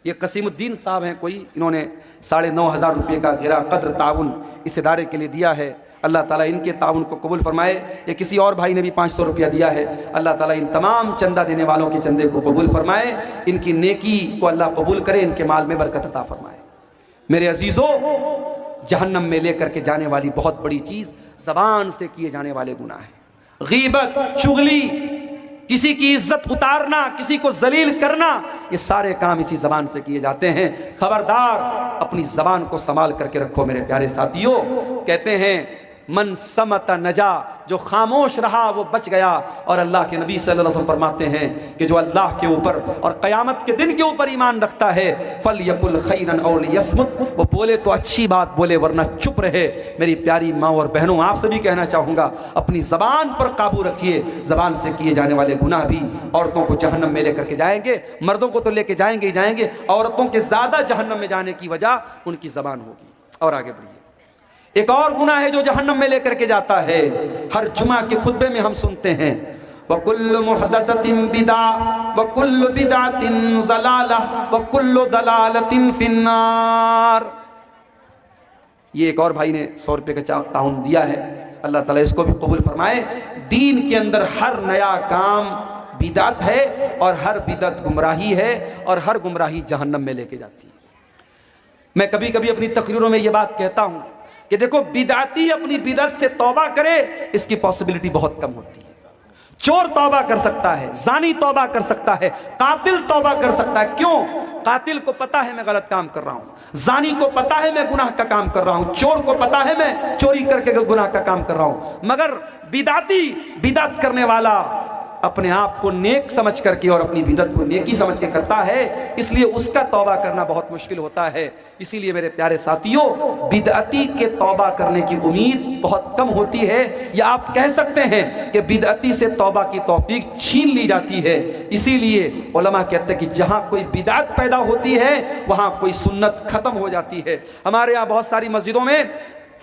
یہ قسیم الدین صاحب ہیں کوئی، انہوں نے 9,500 روپے کا گرا قدر تعاون اس ادارے کے لیے دیا ہے، اللہ تعالیٰ ان کے تعاون کو قبول فرمائے۔ یہ کسی اور بھائی نے بھی 500 روپیہ دیا ہے، اللہ تعالیٰ ان تمام چندہ دینے والوں کے چندے کو قبول فرمائے، ان کی نیکی کو اللہ قبول کرے، ان کے مال میں برکت عطا فرمائے۔ میرے عزیزوں، جہنم میں لے کر کے جانے والی بہت بڑی چیز زبان سے کیے جانے والے گناہ ہیں۔ غیبت، چغلی، کسی کی عزت اتارنا، کسی کو ذلیل کرنا، یہ سارے کام اسی زبان سے کیے جاتے ہیں۔ خبردار اپنی زبان کو سنبھال کر کے رکھو میرے پیارے ساتھیوں۔ کہتے ہیں من سمت نجا، جو خاموش رہا وہ بچ گیا، اور اللہ کے نبی صلی اللہ علیہ وسلم فرماتے ہیں کہ جو اللہ کے اوپر اور قیامت کے دن کے اوپر ایمان رکھتا ہے فَلْيَقُلْ خَيْرًا أَوْ لِيَصْمُتْ، وہ بولے تو اچھی بات بولے ورنہ چپ رہے۔ میری پیاری ماں اور بہنوں، آپ سے بھی کہنا چاہوں گا اپنی زبان پر قابو رکھیے، زبان سے کیے جانے والے گناہ بھی عورتوں کو جہنم میں لے کر کے جائیں گے، مردوں کو تو لے کے جائیں گے ہی جائیں گے، عورتوں کے زیادہ جہنم میں جانے کی وجہ ان کی زبان ہوگی۔ اور آگے بڑھیے، ایک اور گناہ ہے جو جہنم میں لے کر کے جاتا ہے، ہر جمعہ کے خطبے میں ہم سنتے ہیں وَكُلُّ مُحْدَثَةٍ بِدْعَةٍ وَكُلُّ بِدْعَةٍ ضَلَالَةٍ وَكُلُّ ضَلَالَةٍ فِي النَّارِ۔ یہ ایک اور بھائی نے 100 روپے کا تعاون دیا ہے، اللہ تعالیٰ اس کو بھی قبول فرمائے۔ دین کے اندر ہر نیا کام بدعت ہے، اور ہر بدعت گمراہی ہے، اور ہر گمراہی جہنم میں لے کے جاتی ہے۔ میں کبھی کبھی اپنی تقریروں میں یہ بات کہتا ہوں کہ دیکھو بدعتی اپنی بدعت سے توبہ کرے اس کی پاسبلٹی بہت کم ہوتی ہے۔ چور توبہ کر سکتا ہے، زانی توبہ کر سکتا ہے، قاتل توبہ کر سکتا ہے۔ کیوں؟ قاتل کو پتا ہے میں غلط کام کر رہا ہوں، زانی کو پتا ہے میں گناہ کا کام کر رہا ہوں، چور کو پتا ہے میں چوری کر کے گناہ کا کام کر رہا ہوں۔ مگر بدعتی، بدعت کرنے والا اپنے آپ کو نیک سمجھ کر کے اور اپنی بدعت کو نیکی سمجھ کے کرتا ہے، اس لیے اس کا توبہ کرنا بہت مشکل ہوتا ہے۔ اسی لیے میرے پیارے ساتھیوں، بدعتی کے توبہ کرنے کی امید بہت کم ہوتی ہے، یا آپ کہہ سکتے ہیں کہ بدعتی سے توبہ کی توفیق چھین لی جاتی ہے۔ اسی لیے علماء کہتے ہیں کہ جہاں کوئی بدعت پیدا ہوتی ہے وہاں کوئی سنت ختم ہو جاتی ہے۔ ہمارے یہاں بہت ساری مسجدوں میں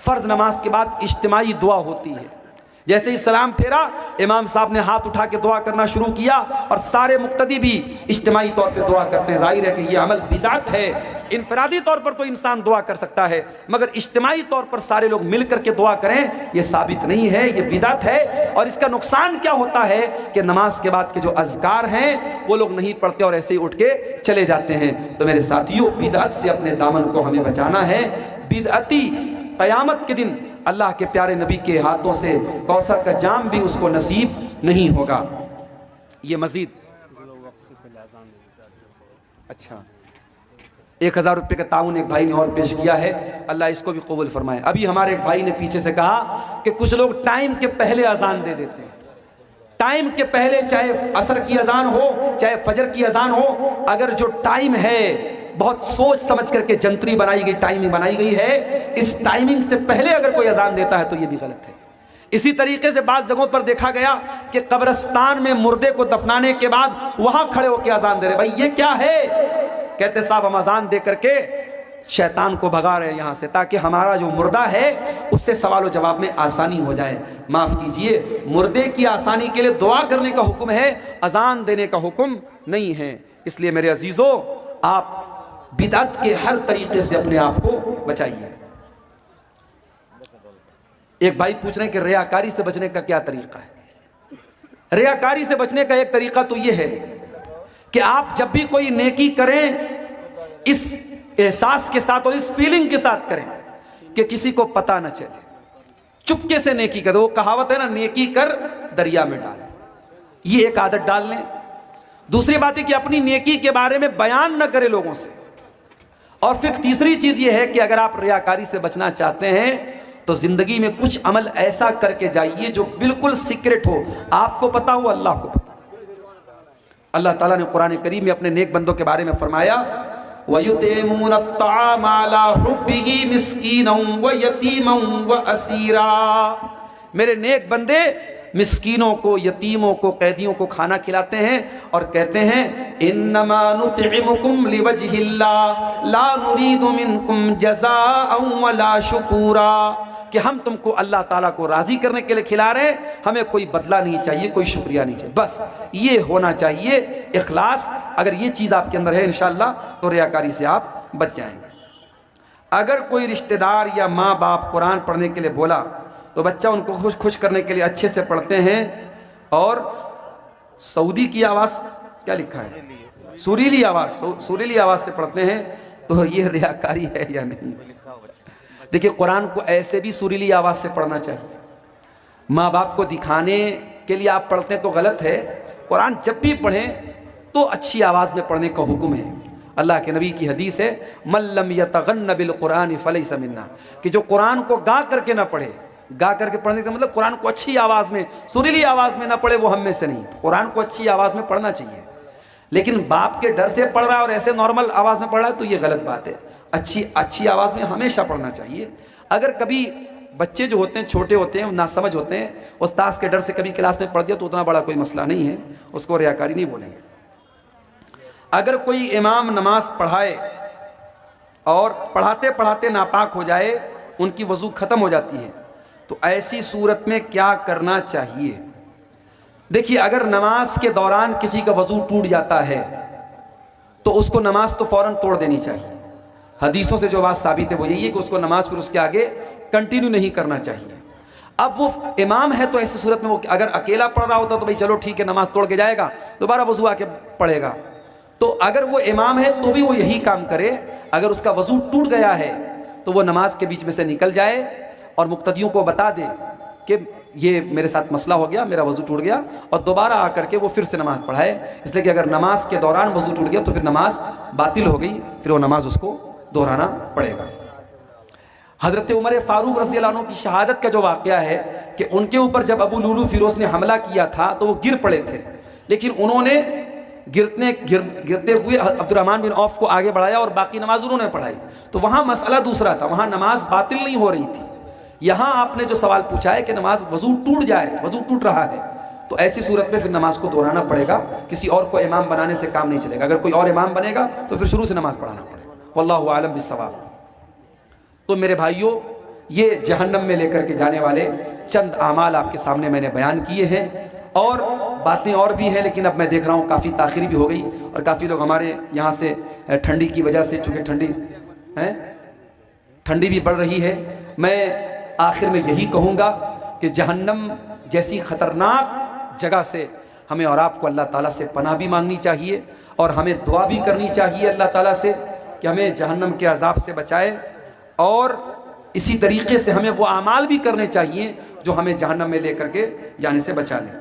فرض نماز کے بعد اجتماعی دعا ہوتی ہے، جیسے ہی سلام پھیرا امام صاحب نے ہاتھ اٹھا کے دعا کرنا شروع کیا اور سارے مقتدی بھی اجتماعی طور پہ دعا کرتے ہیں۔ ظاہر ہے کہ یہ عمل بدعت ہے۔ انفرادی طور پر تو انسان دعا کر سکتا ہے، مگر اجتماعی طور پر سارے لوگ مل کر کے دعا کریں یہ ثابت نہیں ہے، یہ بدعت ہے۔ اور اس کا نقصان کیا ہوتا ہے کہ نماز کے بعد کے جو اذکار ہیں وہ لوگ نہیں پڑھتے اور ایسے ہی اٹھ کے چلے جاتے ہیں۔ تو میرے ساتھیوں، بدعت سے اپنے دامن کو ہمیں بچانا ہے۔ بدعتی قیامت کے دن اللہ کے پیارے نبی کے ہاتھوں سے کوثر کا جام بھی اس کو نصیب نہیں ہوگا۔ یہ مزید اچھا 1000 روپے کا تعاون ایک بھائی نے اور پیش کیا ہے، اللہ اس کو بھی قبول فرمائے۔ ابھی ہمارے ایک بھائی نے پیچھے سے کہا کہ کچھ لوگ ٹائم کے پہلے اذان دے دیتے ہیں، ٹائم کے پہلے، چاہے عصر کی اذان ہو چاہے فجر کی اذان ہو، اگر جو ٹائم ہے بہت سوچ سمجھ کر کے جنتری بنائی گئی، ٹائمنگ بنائی گئی ہے، اس ٹائمنگ سے پہلے اگر کوئی اذان دیتا ہے تو یہ بھی غلط ہے۔ اسی طریقے سے بعض جگہوں پر دیکھا گیا کہ قبرستان میں مردے کو دفنانے کے بعد وہاں کھڑے ہو کے اذان دے رہے، بھائی یہ کیا ہے؟ کہتے صاحب ہم اذان دے کر کے شیطان کو بھگا رہے ہیں یہاں سے، تاکہ ہمارا جو مردہ ہے اس سے سوال و جواب میں آسانی ہو جائے۔ معاف کیجئے، مردے کی آسانی کے لیے دعا کرنے کا حکم ہے، اذان دینے کا حکم نہیں ہے۔ اس لیے میرے عزیزوں، آپ بدعت کے ہر طریقے سے اپنے آپ کو بچائیے۔ ایک بھائی پوچھ رہے ہیں کہ ریاکاری سے بچنے کا کیا طریقہ ہے؟ ریاکاری سے بچنے کا ایک طریقہ تو یہ ہے کہ آپ جب بھی کوئی نیکی کریں اس احساس کے ساتھ اور اس فیلنگ کے ساتھ کریں کہ کسی کو پتہ نہ چلے، چپکے سے نیکی کر. وہ کہاوت ہے نا، نیکی کر دریا میں ڈال، یہ ایک عادت ڈال لیں. دوسری بات ہے کہ اپنی نیکی کے بارے میں بیان نہ کرے لوگوں سے. اور پھر تیسری چیز یہ ہے کہ اگر آپ ریاکاری سے بچنا چاہتے ہیں تو زندگی میں کچھ عمل ایسا کر کے جائیے جو بالکل سیکرٹ ہو، آپ کو پتا ہو، اللہ کو پتا. اللہ تعالیٰ نے قرآن کریم میں اپنے نیک بندوں کے بارے میں فرمایا وَيُطْعِمُونَ الطَّعَامَ عَلَىٰ حُبِّهِ مِسْكِينًا وَيَتِيمًا وَأَسِيرًا. میرے نیک بندے مسکینوں کو، یتیموں کو، قیدیوں کو کھانا کھلاتے ہیں اور کہتے ہیں انما نطعمکم لوجہ اللہ لا نرید منکم جزاء ولا شکورا، کہ ہم تم کو اللہ تعالیٰ کو راضی کرنے کے لیے کھلا رہے ہیں، ہمیں کوئی بدلہ نہیں چاہیے، کوئی شکریہ نہیں چاہیے. بس یہ ہونا چاہیے اخلاص. اگر یہ چیز آپ کے اندر ہے انشاءاللہ تو ریاکاری سے آپ بچ جائیں گے. اگر کوئی رشتہ دار یا ماں باپ قرآن پڑھنے کے لیے بولا تو بچہ ان کو خوش کرنے کے لیے اچھے سے پڑھتے ہیں اور سعودی کی آواز کیا لکھا ہے، سریلی آواز سے پڑھتے ہیں، تو یہ ریاکاری ہے یا نہیں؟ دیکھیں قرآن کو ایسے بھی سریلی آواز سے پڑھنا چاہیے. ماں باپ کو دکھانے کے لیے آپ پڑھتے ہیں تو غلط ہے. قرآن جب بھی پڑھیں تو اچھی آواز میں پڑھنے کا حکم ہے. اللہ کے نبی کی حدیث ہے من لم یتغن بالقرآن فلیس منا، کہ جو قرآن کو گا کر کے نہ پڑھے. گا کر کے پڑھنے کا مطلب قرآن کو اچھی آواز میں، سریلی آواز میں نہ پڑھے، وہ ہم میں سے نہیں. قرآن کو اچھی آواز میں پڑھنا چاہیے. لیکن باپ کے ڈر سے پڑھ رہا ہے اور ایسے نارمل آواز میں پڑھ رہا ہے تو یہ غلط بات ہے. اچھی آواز میں ہمیشہ پڑھنا چاہیے. اگر کبھی بچے جو ہوتے ہیں چھوٹے ہوتے ہیں، ناسمجھ ہوتے ہیں، استاذ کے ڈر سے کبھی کلاس میں پڑھ دیا تو اتنا بڑا کوئی مسئلہ نہیں ہے، اس کو ریاکاری نہیں بولیں گے. اگر کوئی امام نماز پڑھائے اور پڑھاتے پڑھاتے ناپاک ہو جائے، ان کی وضو ختم ہو جاتی ہے، تو ایسی صورت میں کیا کرنا چاہیے؟ دیکھیے اگر نماز کے دوران کسی کا وضو ٹوٹ جاتا ہے تو اس کو نماز تو فوراً توڑ دینی چاہیے. حدیثوں سے جو بات ثابت ہے وہ یہی ہے کہ اس کو نماز پھر اس کے آگے کنٹینیو نہیں کرنا چاہیے. اب وہ امام ہے تو ایسی صورت میں وہ اگر اکیلا پڑھ رہا ہوتا تو بھائی چلو ٹھیک ہے نماز توڑ کے جائے گا، دوبارہ وضو آ کے پڑھے گا. تو اگر وہ امام ہے تو بھی وہ یہی کام کرے. اگر اس کا وضو ٹوٹ گیا ہے تو وہ نماز کے بیچ میں سے نکل جائے اور مقتدیوں کو بتا دے کہ یہ میرے ساتھ مسئلہ ہو گیا، میرا وضو ٹوٹ گیا، اور دوبارہ آ کر کے وہ پھر سے نماز پڑھائے. اس لیے کہ اگر نماز کے دوران وضو ٹوٹ گیا تو پھر نماز باطل ہو گئی، پھر وہ نماز اس کو دہرانا پڑے گا. حضرت عمر فاروق رضی اللہ عنہ کی شہادت کا جو واقعہ ہے کہ ان کے اوپر جب ابو لولو فیروز نے حملہ کیا تھا تو وہ گر پڑے تھے، لیکن انہوں نے گرتے ہوئے عبد الرحمن بن عوف کو آگے بڑھایا اور باقی نماز انہوں نے پڑھائی. تو وہاں مسئلہ دوسرا تھا، وہاں نماز باطل نہیں ہو رہی تھی. یہاں آپ نے جو سوال پوچھا ہے کہ نماز وضو ٹوٹ جائے، وضو ٹوٹ رہا ہے، تو ایسی صورت میں پھر نماز کو دہرانا پڑے گا. کسی اور کو امام بنانے سے کام نہیں چلے گا. اگر کوئی اور امام بنے گا تو پھر شروع سے نماز پڑھانا پڑے گا. واللہ اعلم بالصواب. تو میرے بھائیوں، یہ جہنم میں لے کر کے جانے والے چند اعمال آپ کے سامنے میں نے بیان کیے ہیں، اور باتیں اور بھی ہیں لیکن اب میں دیکھ رہا ہوں کافی تاخیر بھی ہو گئی اور کافی لوگ ہمارے یہاں سے ٹھنڈی کی وجہ سے، چونکہ ٹھنڈی بھی بڑھ رہی ہے، میں آخر میں یہی کہوں گا کہ جہنم جیسی خطرناک جگہ سے ہمیں اور آپ کو اللہ تعالیٰ سے پناہ بھی مانگنی چاہیے اور ہمیں دعا بھی کرنی چاہیے اللہ تعالیٰ سے کہ ہمیں جہنم کے عذاب سے بچائے. اور اسی طریقے سے ہمیں وہ اعمال بھی کرنے چاہیے جو ہمیں جہنم میں لے کر کے جانے سے بچا لیں.